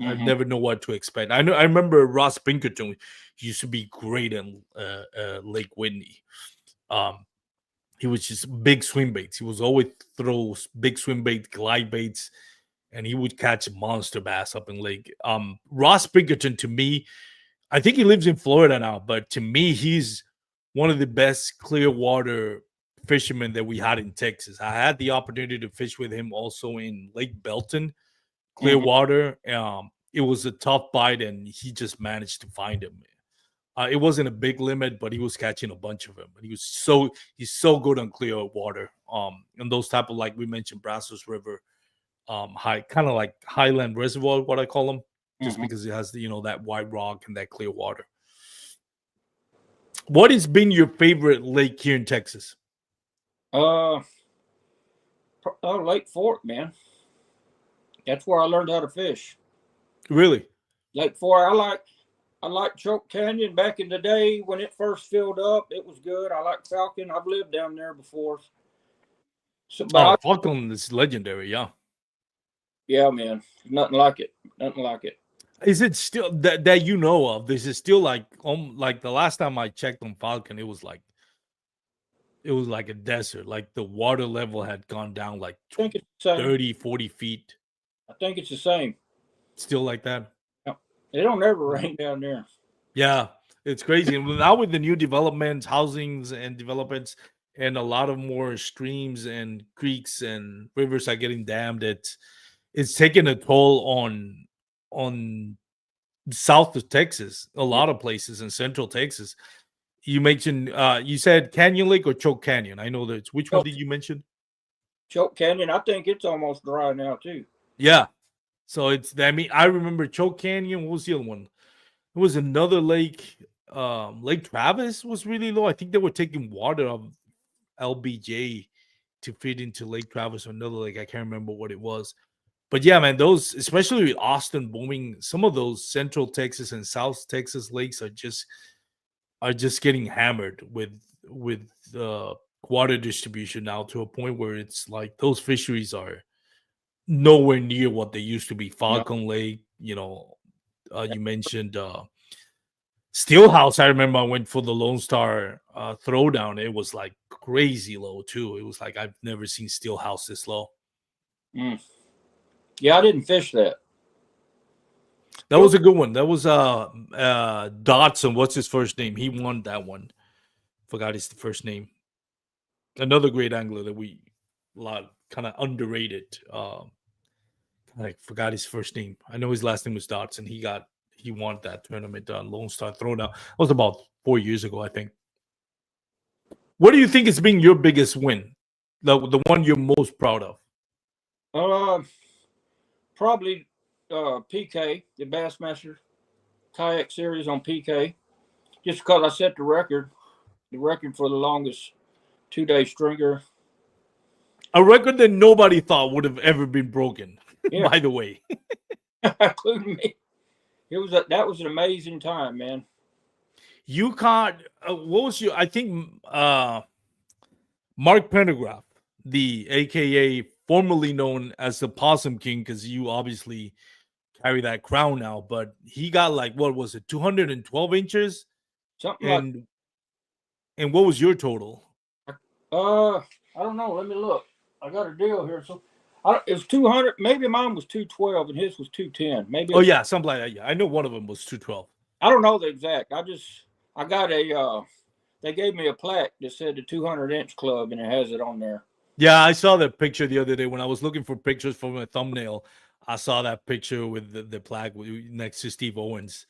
Mm-hmm. never know what to expect. I remember Ross Pinkerton used to be great in Lake Whitney. He was just big swim baits. He was always throws big swim bait, glide baits, and he would catch monster bass up in Lake. Ross Pinkerton to me, I think he lives in Florida now, but to me, he's one of the best clear water fishermen that we had in Texas. I had the opportunity to fish with him also in Lake Belton, clear Mhm. water. It was a tough bite, and he just managed to find him. It wasn't a big limit, but he was catching a bunch of them. And he's so good on clear water. And those type of, like we mentioned, Brazos River, high, kind of like Highland Reservoir, what I call them, just Mhm. because it has that white rock and that clear water. What has been your favorite lake here in Texas? Uh, Lake Fork, man. That's where I learned how to fish. Really? Lake Fork. I like Choke Canyon back in the day when it first filled up. It was good. I like Falcon. I've lived down there before. So, but Oh, I, Falcon is legendary. Yeah. yeah, man, nothing like it. Nothing like it. Is it still that you know of? This is still like the last time I checked on Falcon, it was like a desert. Like the water level had gone down like I think it's the same. 30, 40 feet. I think it's the same. Still like that. It don't ever rain down there. Yeah, it's crazy. And now with the new developments, housings and developments, and a lot of more streams and creeks and rivers are getting dammed, it's taking a toll on south of Texas, a Yeah, lot of places in central Texas. You mentioned you said Canyon Lake or Choke Canyon. I know that. Which one Choke, did you mention? Choke Canyon. I think it's almost dry now too. Yeah. So I remember Choke Canyon. What was the other one? It was another lake. Lake Travis was really low. I think they were taking water of LBJ to feed into Lake Travis or another lake. I can't remember what it was. But yeah, man, those, especially with Austin booming, some of those Central Texas and South Texas lakes are just getting hammered with water distribution now, to a point where it's like those fisheries are nowhere near what they used to be. No, Falcon Lake, you mentioned Steelhouse. I remember I went for the Lone Star throwdown. It was like crazy low too. It was like I've never seen Steelhouse this low. mm. Yeah, I didn't fish that. That It was, was a good one. That was Dotson. What's his first name? He won that one. Forgot his first name. Another great angler that we lot kind of underrated. I forgot his first name. I know his last name was Dotson. He won that tournament, Lone Star Throwdown. That was about 4 years ago, I think. What do you think has been your biggest win? The one you're most proud of? uh, probably PK, the Bassmaster Kayak Series on PK, just because I set the record for the longest 2-day stringer. A record that nobody thought would have ever been broken. Yeah, By the way, including me. That was an amazing time, man. you caught. What was your? I think Mark Pendergraph, the AKA formerly known as the Possum King, because you obviously carry that crown now. But he got like, what was it, 212 inches, Something like and what was your total? I don't know. Let me look. I got a deal here. So it was 200. Maybe mine was 212 and his was 210. Maybe. Oh yeah, something like that. Yeah, I know one of them was 212. I don't know the exact. I got a. They gave me a plaque that said the 200-inch club, and it has it on there. Yeah, I saw that picture the other day when I was looking for pictures for my thumbnail. I saw that picture with the plaque next to Steve Owens.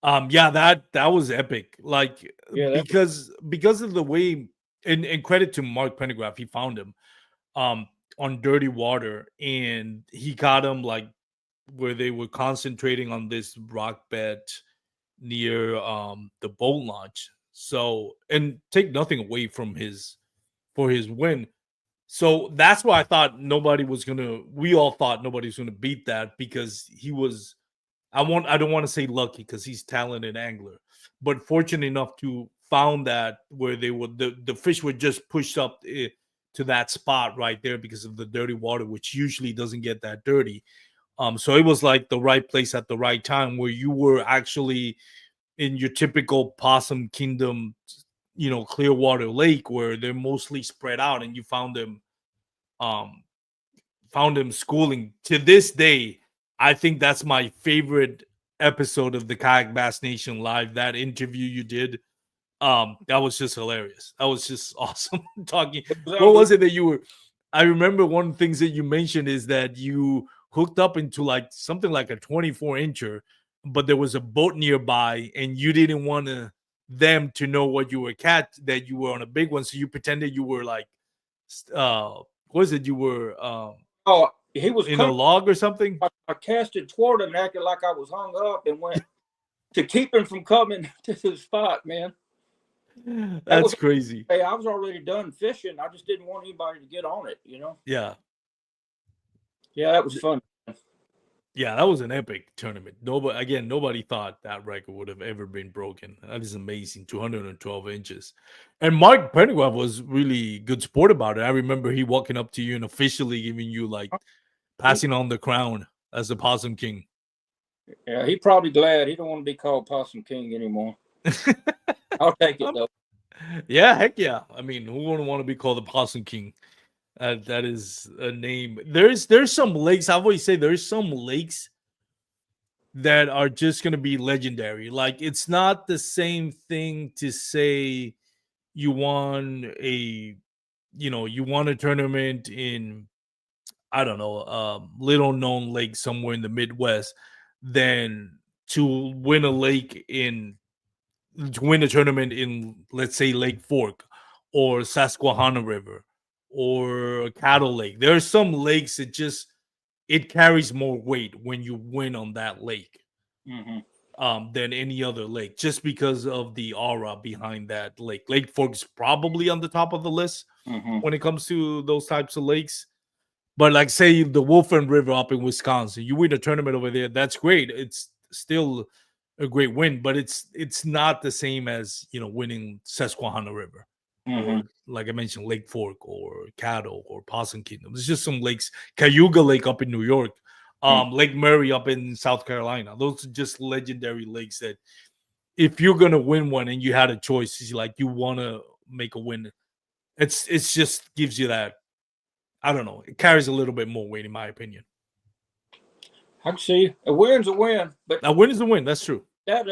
Yeah, that was epic. Like, Yeah, because of the way, and credit to Mark Pendergraph, he found him um on dirty water, and he got him like where they were concentrating on this rock bed near the boat launch. So, and take nothing away from his for his win. So that's why we all thought nobody was gonna beat that, because he was, I don't want to say lucky because he's talented angler, but fortunate enough to found that where they would the fish were just pushed up to that spot right there because of the dirty water, which usually doesn't get that dirty. So it was like the right place at the right time, where you were actually in your typical possum kingdom, Clearwater Lake, where they're mostly spread out, and you um found him schooling. To this day, I think that's my favorite episode of the Kayak Bass Nation Live. That interview you did That was just hilarious. That was just awesome. Talking, It was what was unbelievable. it that you were? I remember one of the things that you mentioned is that you hooked up into like something like a 24-incher, but there was a boat nearby, and you didn't want them to know what you were that you were on a big one, so you pretended you were like, what was it? You were Oh, he was in a coming. log or something. I cast it toward him and acted like I was hung up and went to keep him from coming to the spot, man. That was That's crazy. hey, I was already done fishing. I just didn't want anybody to get on it, you know. Yeah. Yeah, that was fun. Yeah, that was an epic tournament. Nobody thought that record would have ever been broken. That is amazing, 212 inches. And Mark Pendergraft was really good sport about it. I remember he walking up to you and officially giving you like He, passing on the crown as the Possum King. yeah, he probably glad he don't want to be called Possum King anymore. I'll take it though. Yeah, heck yeah. I mean, who wouldn't want to be called the Possum King? That is a name. There's some lakes. I always say there's some lakes that are just going to be legendary. Like it's not the same thing to say you won a you won a tournament in, I don't know, little known lake somewhere in the Midwest than to win a tournament in, let's say, Lake Fork or Susquehanna River or Cattle Lake. There are some lakes that just it carries more weight when you win on that lake Mm-hmm. than any other lake, just because of the aura behind that lake. Lake Fork is probably on the top of the list Mm-hmm. when it comes to those types of lakes. But like, say the Wolfen River up in Wisconsin, you win a tournament over there. That's great. It's still a great win, but it's not the same as winning Susquehanna River Mm-hmm. or, like I mentioned, Lake Fork or Caddo or Possum Kingdom. There's just some lakes, Cayuga Lake up in New York, Lake Murray up in South Carolina. Those are just legendary lakes that if you're gonna win one and you had a choice, is like you want to make a win. It's just gives you that, I don't know. It carries a little bit more weight, in my opinion. I can see a win's a win, but A win is a win. That's true. that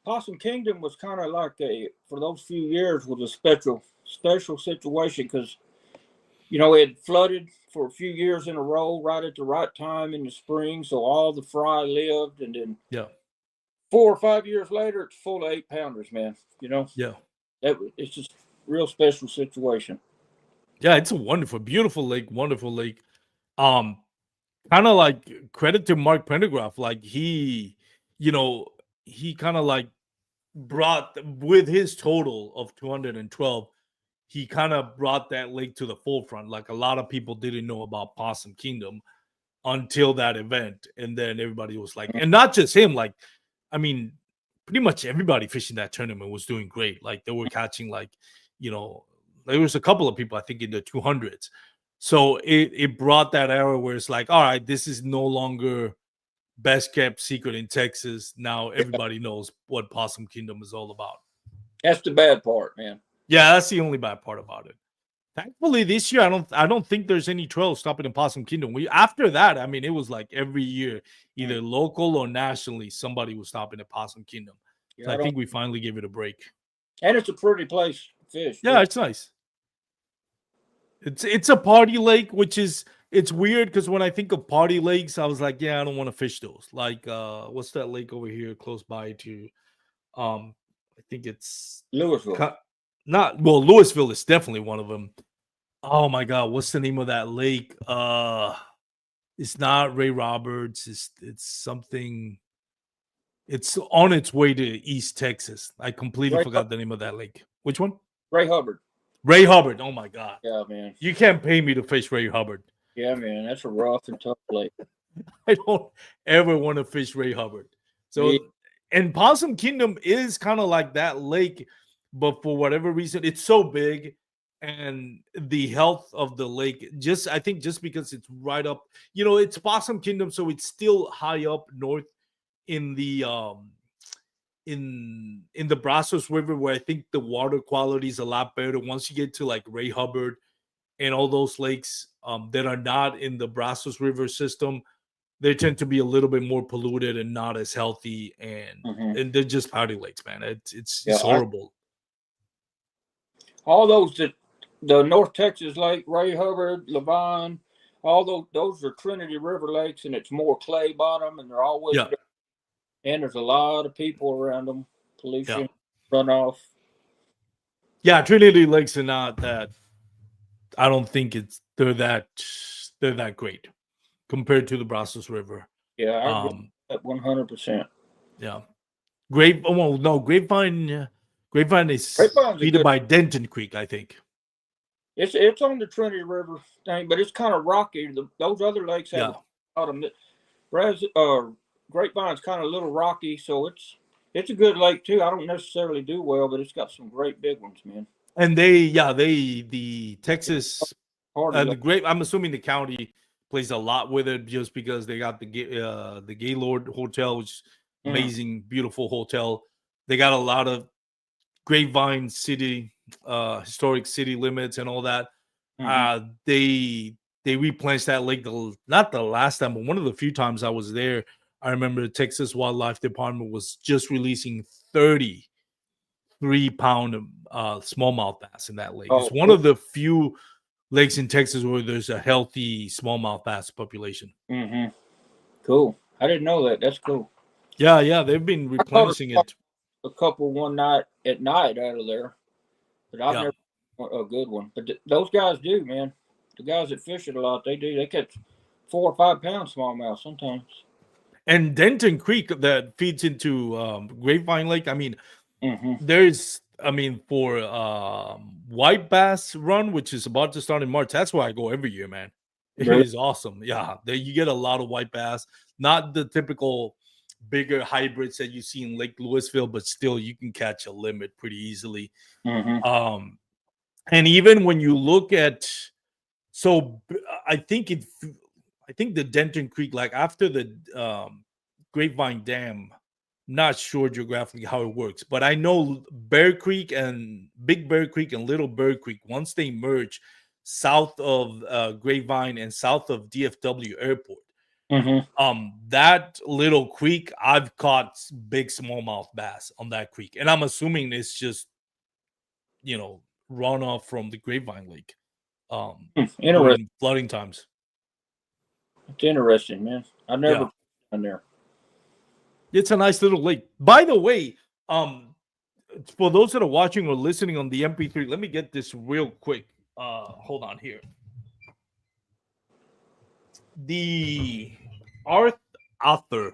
Possum Kingdom was kind of like for those few years was a special situation because it had flooded for a few years in a row right at the right time in the spring, so all the fry lived, and then Yeah. 4 or 5 years later, it's full of 8-pounders, man. Yeah. It's just a real special situation. Yeah. It's a beautiful lake. Wonderful lake. Um, Kind of like credit to Mark Pendergraft. Like you know, he kind of like brought with his total of 212. He kind of brought that lake to the forefront. Like a lot of people didn't know about Possum Kingdom until that event, and then everybody was like, and not just him. Like, I mean, pretty much everybody fishing that tournament was doing great. Like they were catching like, you know, there was a couple of people I think in the 200s. So it brought that era where it's like, all right, this is no longer best kept secret in Texas. Now everybody knows what Possum Kingdom is all about. That's the bad part, man. Yeah, that's the only bad part about it. Thankfully, this year I don't think there's any trails stopping in Possum Kingdom. After that, I mean, it was like every year, either local or nationally, somebody was stopping at Possum Kingdom. Yeah, So I think we finally gave it a break. and it's a pretty place to fish. Yeah, it's nice. It's a party lake, which is it's weird because when I think of party lakes, I was like, yeah, I don't want to fish those. Like, what's that lake over here close by to? I think it's Louisville. not well. Louisville is definitely one of them. Oh my god, what's the name of that lake? It's not Ray Roberts. It's something. It's on its way to East Texas. I completely forgot the name of that lake. Which one? Ray Hubbard. Ray Hubbard. Oh my god. Yeah, man. You can't pay me to fish Ray Hubbard. Yeah, man. That's a rough and tough lake. I don't ever want to fish Ray Hubbard. So, Yeah. and Possum Kingdom is kind of like that lake, but for whatever reason, it's so big, and the health of the lake, I think just because it's right up, it's Possum Kingdom, so it's still high up north in the in the Brazos River, where I think the water quality is a lot better. Once you get to like Ray Hubbard and all those lakes that are not in the Brazos River system, they tend to be a little bit more polluted and not as healthy, and they're just party lakes, man. It's horrible. all those that the North Texas Lake, Ray Hubbard, Levine, all those are Trinity River lakes, and it's more clay bottom, and they're always Yeah, dirty, and there's a lot of people around them, yeah, pollution, runoff. yeah. Trinity Lakes are not that. I don't think they're that great compared to the Brazos River. Yeah, I agree Um, at 100%. yeah. Well, no, Grapevine is Grapevine's a feeded good. by Denton Creek, I think. It's on the Trinity River thing, but it's kind of rocky. Those other lakes have Yeah. a bottom. Grapevine's kind of a little rocky, so it's a good lake too. I don't necessarily do well, but it's got some great big ones, man. And the Texas, Party lake. I'm assuming the county plays a lot with it just because they got the Gaylord Hotel, which is amazing, beautiful hotel. They got a lot of Grapevine City, historic city limits and all that. They replenished that lake not the last time, but one of the few times I was there. I remember the Texas Wildlife Department was just releasing 33-pound smallmouth bass in that lake. It's one of the few lakes in Texas where there's a healthy smallmouth bass population. Cool. I didn't know that. That's cool. Yeah, they've been replenishing it. A couple one night at night out of there, but I've never a good one. But those guys do, man. The guys that fish it a lot, they do. They catch 4 or 5 pound smallmouth sometimes. And Denton Creek that feeds into Grapevine Lake. I mean, for white bass run, which is about to start in March. That's where I go every year, man. It is awesome. Yeah, there you get a lot of white bass, not the typical bigger hybrids that you see in Lake Louisville, but still you can catch a limit pretty easily. And even when you look at, I think the Denton Creek, like after the Grapevine Dam, not sure geographically how it works, but I know Bear Creek and Big Bear Creek and Little Bear Creek, once they merge south of Grapevine and south of DFW Airport, that little creek, I've caught big smallmouth bass on that creek, and I'm assuming it's just runoff from the Grapevine Lake during flooding times. It's interesting, man. I never been there. It's a nice little lake. By the way, for those that are watching or listening on the MP3, let me get this real quick. Hold on here. The author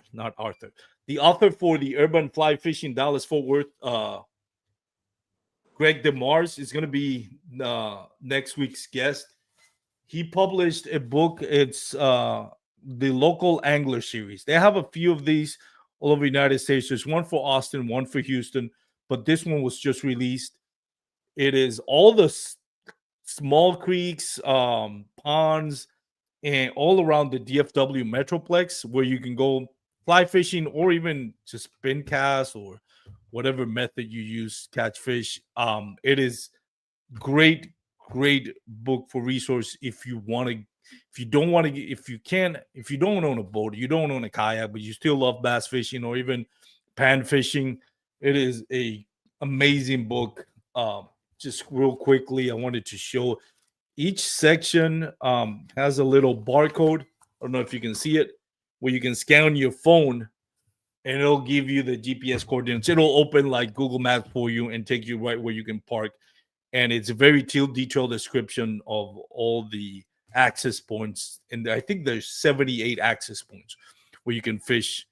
for the Urban Fly Fishing Dallas Fort Worth, Greg DeMars, is going to be next week's guest. He published a book. It's the Local Angler series. They have a few of these all over the United States. There's one for Austin, one for Houston, but this one was just released. It is all the small creeks, ponds, and all around the DFW Metroplex where you can go fly fishing or even just spin cast or whatever method you use catch fish. It is great book for resource if you don't own a boat, you don't own a kayak, but you still love bass fishing or even pan fishing. It is a amazing book. Just real quickly, I wanted to show each section has a little barcode. I don't know if you can see it, where you can scan your phone and it'll give you the GPS coordinates. It'll open like Google Maps for you and take you right where you can park. And it's a very detailed description of all the access points. And I think there's 78 access points where you can fish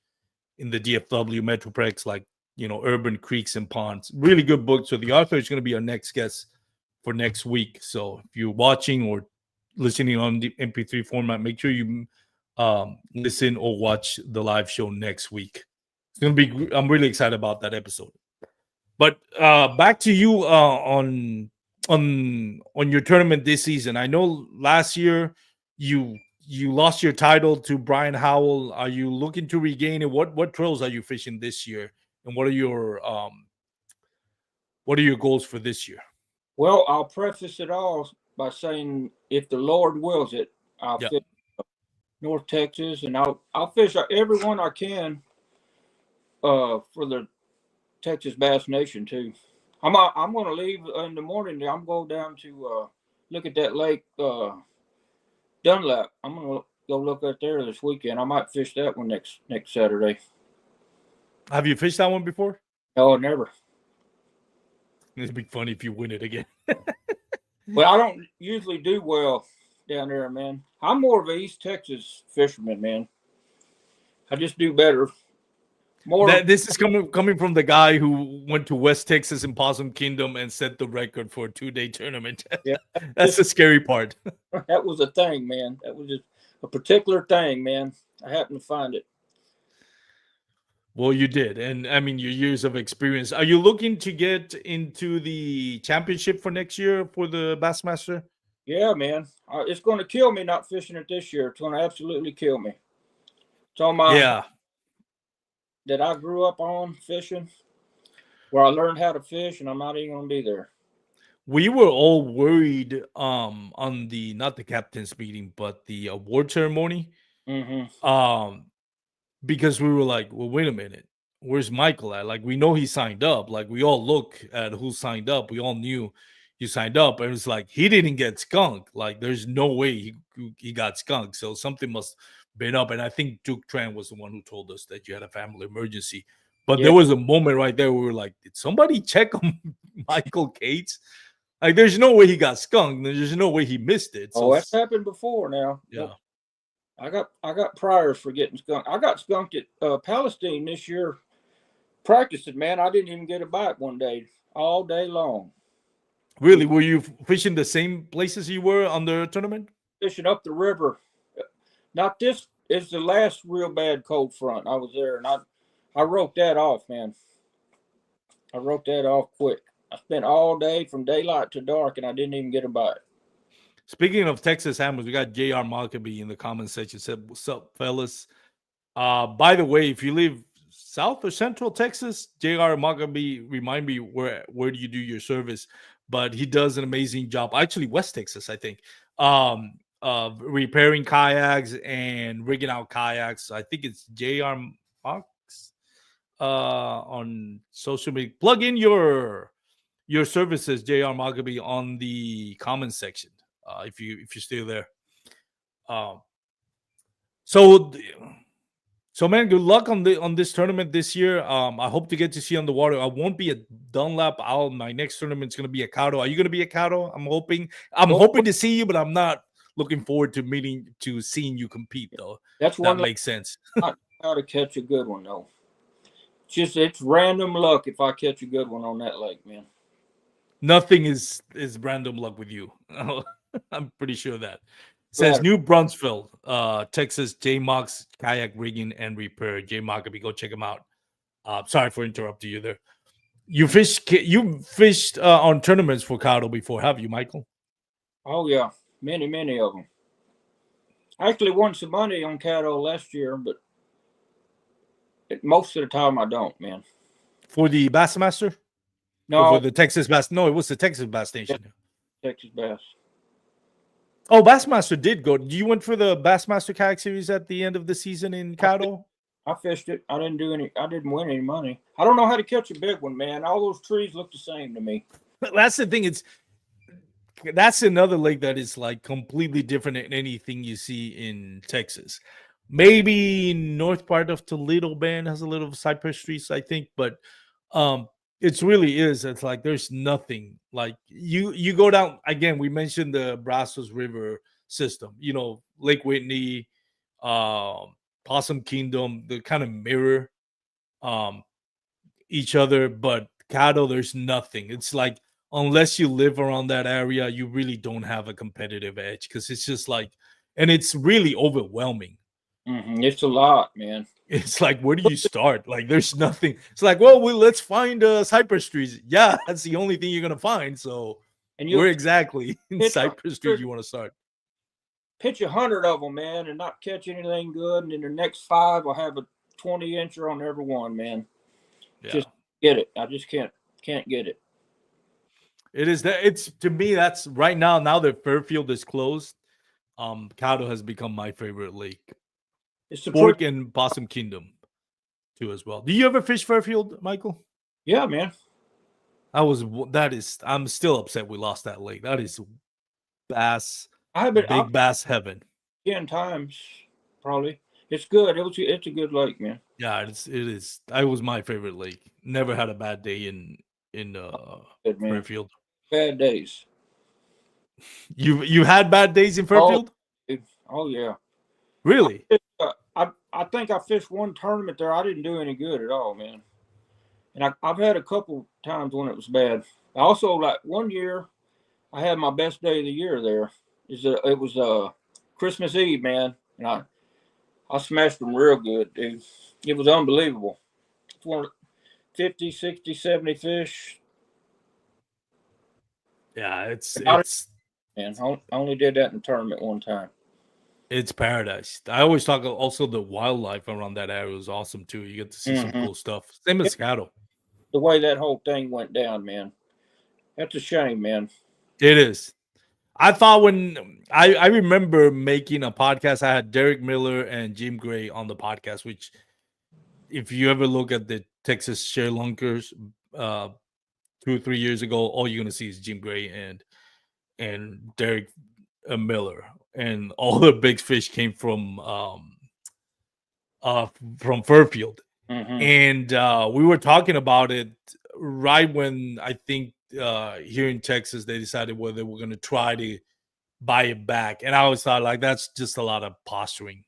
in the DFW Metroplex, like, urban creeks and ponds. Really good book. So the author is going to be our next guest for next week. So if you're watching or listening on the MP3 format, make sure you listen or watch the live show next week. It's going to be, I'm really excited about that episode. But back to you on your tournament this season. I know last year you lost your title to Brian Howell. Are you looking to regain it? What trails are you fishing this year, and what are your goals for this year? Well, I'll preface it all by saying, if the Lord wills it, I'll fish North Texas, and I'll fish every one I can for the Texas Bass Nation too. I'm gonna leave in the morning. I'm going down to look at that lake Dunlap. I'm gonna go look at there this weekend. I might fish that one next Saturday. Have you fished that one before? No, never. It'd be funny if you win it again. But I don't usually do well down there, man. I'm more of an East Texas fisherman, man. I just do better. More. This is coming from the guy who went to West Texas and Possum Kingdom and set the record for a 2-day tournament. Yeah, That's the scary part. that was a thing, man. That was just a particular thing, man. I happened to find it. Well, you did, and I mean your years of experience. Are you looking to get into the championship for next year for the Bassmaster? Yeah, man. It's going to kill me not fishing it this year. It's going to absolutely kill me. It's on my Yeah, that I grew up on fishing, where I learned how to fish, and I'm not even going to be there. we were all worried on the not the captain's meeting, but the award ceremony. Mm-hmm. Because we were like, well, wait a minute, where's Michael at? Like, we know he signed up. Like, we all look at who signed up. We all knew he signed up, and it's like he didn't get skunked. Like, there's no way he got skunked. So something must been up. And I think Duke Tran was the one who told us that you had a family emergency. But Yeah. there was a moment right there where we were like, did somebody check on Michael Cates? Like, there's no way he got skunked. There's no way he missed it. So, Oh, that's happened before now. yeah. I got priors for getting skunked. I got skunked at Palestine this year practicing, man. I didn't even get a bite one day, all day long. Really? Were you fishing the same places you were on the tournament? Fishing up the river. Not this. It's the last real bad cold front. I was there, and I wrote that off, man. I wrote that off quick. I spent all day from daylight to dark, and I didn't even get a bite. Speaking of Texas Hammers, we got JR Markaby in the comment section. Said, "What's up, fellas?" By the way, if you live South or Central Texas, JR Markaby, remind me where do you do your service? But he does an amazing job. Actually, West Texas, I think. Repairing kayaks and rigging out kayaks. I think it's JR Marks on social media. Plug in your services, JR Markaby, on the comment section. If you're still there. So man, good luck on this tournament this year. I hope to get to see you on the water. I won't be at Dunlap. My next tournament's gonna be at Cado. Are you gonna be at Cado? I'm hoping to see you, but I'm not looking forward to seeing you compete though. That's one that makes sense. how to catch a good one though. It's random luck if I catch a good one on that lake, man. Nothing is random luck with you. I'm pretty sure of that. It says Right. New Brunsville, Texas, J Mox Kayak Rigging and Repair. J Markaby, go check him out. Sorry for interrupting you there. You fished on tournaments for Cado before, have you, Michael? Oh yeah, many of them. I actually won some money on Caddo last year, but most of the time I don't, man. For the Bassmaster? No, Or for the Texas Bass? No, it was the Texas Bass Station. Texas Bass. Oh, Bassmaster did go. You went for the Bassmaster Kayak Series at the end of the season in Cado? I fished it. I didn't win any money. I don't know how to catch a big one, man. All those trees look the same to me. That's the thing. That's another lake that is like completely different than anything you see in Texas. Maybe north part of Toledo Bend has a little cypress trees, I think, but it's really is. It's like there's nothing like you go down again. We mentioned the Brazos River system, Lake Whitney, Possum Kingdom, they kind of mirror each other, but Cado, there's nothing. It's like unless you live around that area, you really don't have a competitive edge because it's just like, and it's really overwhelming. Mm-hmm. It's a lot, man. It's like, where do you start? Like, there's nothing. It's like, well, let's find cypress trees. Yeah, that's the only thing you're gonna find. So, And where exactly in cypress trees you want to start? Pitch 100 of them, man, and not catch anything good. And in the next 5, I'll have a 20-incher on every one, man. Yeah. Just get it. I just can't get it. It is that. It's to me. That's right now. Now that Fairfield is closed, Cado has become my favorite lake. It's the Fork and Possum Kingdom too as well. Do you ever fish Fairfield, Michael? Yeah, man. I'm still upset we lost that lake. That is bass, I've big bass heaven. 10 times probably. It's good. It's a good lake, man. Yeah, it is. That was my favorite lake. Never had a bad day in Good man. Fairfield. Bad days. You had bad days in Oh, Fairfield? dude. Oh yeah. Really? I think I fished one tournament there. I didn't do any good at all, man. And I've had a couple times when it was bad. I also, like, one year I had my best day of the year there. It was Christmas Eve, man, and I smashed them real good, dude. It was unbelievable. It's one of 50, 60, 70 fish. Yeah, Man, I only did that in a tournament one time. it's paradise. I always talk also the wildlife around that area is awesome too. You get to see some Mm-hmm. cool stuff. Same as cattle. The way that whole thing went down, man. That's a shame, man. It is. I thought when I remember making a podcast, I had Derek Miller and Jim Gray on the podcast, which if you ever look at the Texas share lunkers 2 or 3 years ago, all you're gonna see is Jim Gray and Derek Miller, and all the big fish came from Fairfield, Mm-hmm. and we were talking about it right when I think here in Texas they decided whether they were going to try to buy it back, and I always thought like that's just a lot of posturing.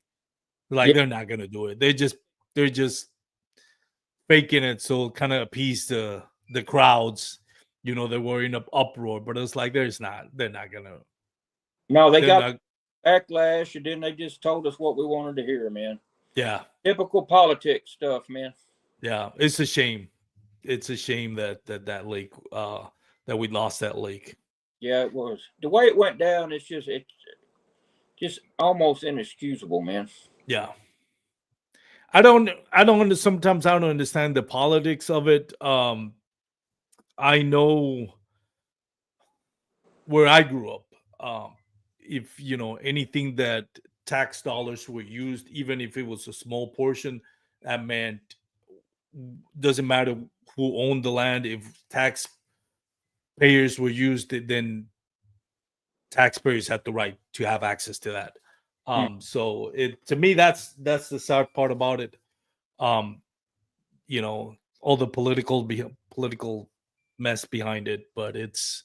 Like Yeah. they're not going to do it. They're just faking it so kind of appease the crowds. They were in an uproar, but it's like they're not gonna No, they they're got not backlash, and then they just told us what we wanted to hear, man. yeah. Typical politics stuff, man. Yeah, it's a shame. It's a shame that lake that we lost that lake. Yeah, it was. The way it went down, it's just almost inexcusable, man. Yeah. Sometimes I don't understand the politics of it. I know where I grew up. If anything that tax dollars were used, even if it was a small portion, that meant doesn't matter who owned the land. If taxpayers were used, then taxpayers had the right to have access to that. Mm. So it to me that's the sad part about it. Um, all the political mess behind it, but it's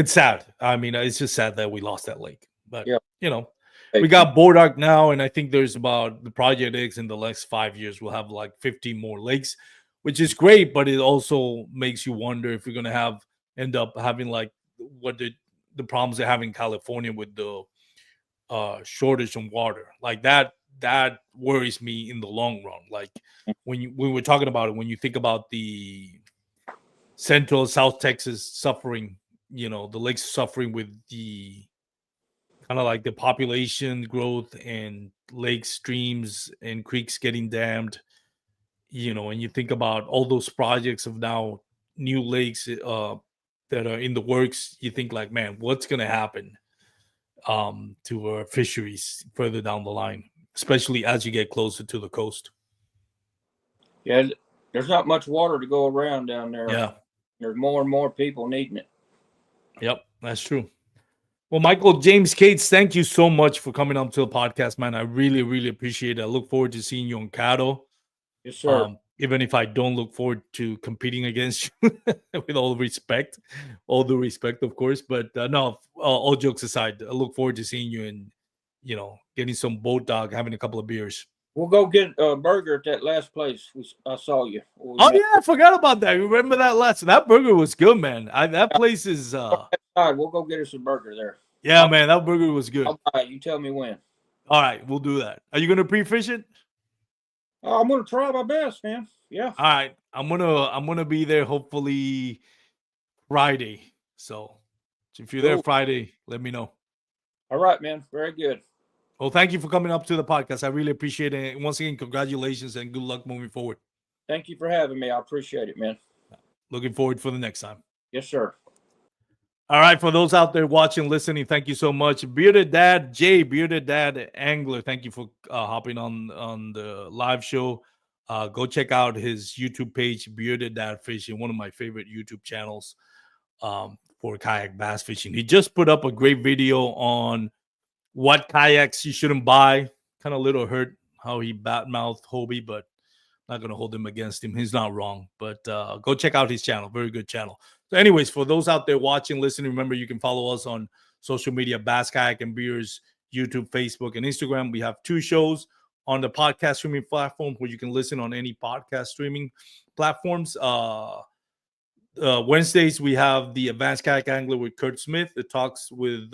sad. I mean, it's just sad that we lost that lake. But Yeah. we got Bodark now, and I think there's about the Project X in the next 5 years. We'll have like 15 more lakes, which is great, but it also makes you wonder if we're gonna end up having like what the problems they have in California with the shortage of water. Like that worries me in the long run. Like when we're talking about it, when you think about the Central South Texas suffering, the lakes suffering with the kind of like the population growth and lakes, streams, and creeks getting dammed. And you think about all those projects of now new lakes that are in the works, you think like, man, what's gonna happen to our fisheries further down the line, especially as you get closer to the coast? Yeah, there's not much water to go around down there. Yeah. There's more and more people needing it. Yep, that's true. Well, Michael James Cates, thank you so much for coming up to the podcast, man. I really, really appreciate it. I look forward to seeing you on Cattle. Yes, sir. Even if I don't look forward to competing against you, with all the respect, of course. But no, all jokes aside, I look forward to seeing you and getting some boat dog, having a couple of beers. We'll go get a burger at that last place I saw you. Oh yeah, I forgot about that. Remember that burger was good, man. That place is. All right, we'll go get us a burger there. Yeah, man, that burger was good. All right, you tell me when. All right, we'll do that. Are you gonna pre-fish it? I'm gonna try my best, man. Yeah. All right, I'm gonna be there hopefully Friday. So if you're there Friday, let me know. All right, man. Very good. Well, thank you for coming up to the podcast. I really appreciate it. And once again, congratulations and good luck moving forward. Thank you for having me. I appreciate it, man. Looking forward for the next time. Yes, sir. All right, for those out there watching, listening, thank you so much. Bearded Dad Angler, thank you for hopping on the live show. Go check out his YouTube page, Bearded Dad Fishing, one of my favorite YouTube channels for kayak bass fishing. He just put up a great video on what kayaks you shouldn't buy. Kind of a little hurt how he badmouthed Hobie, but not going to hold him against him. He's not wrong. But go check out his channel. Very good channel. So, anyways, for those out there watching, listening, remember you can follow us on social media, Bass Kayak and Beers, YouTube, Facebook, and Instagram. We have 2 shows on the podcast streaming platform where you can listen on any podcast streaming platforms. Wednesdays, we have the Advanced Kayak Angler with Kurt Smith. It talks with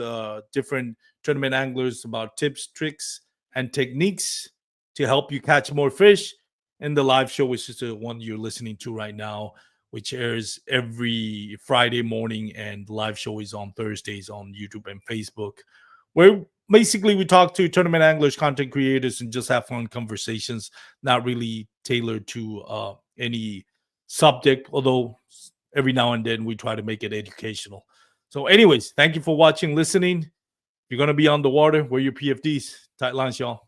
different tournament anglers about tips, tricks, and techniques to help you catch more fish. And the live show, which is the one you're listening to right now, which airs every Friday morning, and the live show is on Thursdays on YouTube and Facebook, where basically we talk to tournament anglers, content creators, and just have fun conversations, not really tailored to any subject, although every now and then we try to make it educational. So anyways, thank you for watching, listening. If you're going to be on the water, wear your PFDs. Tight lines, y'all.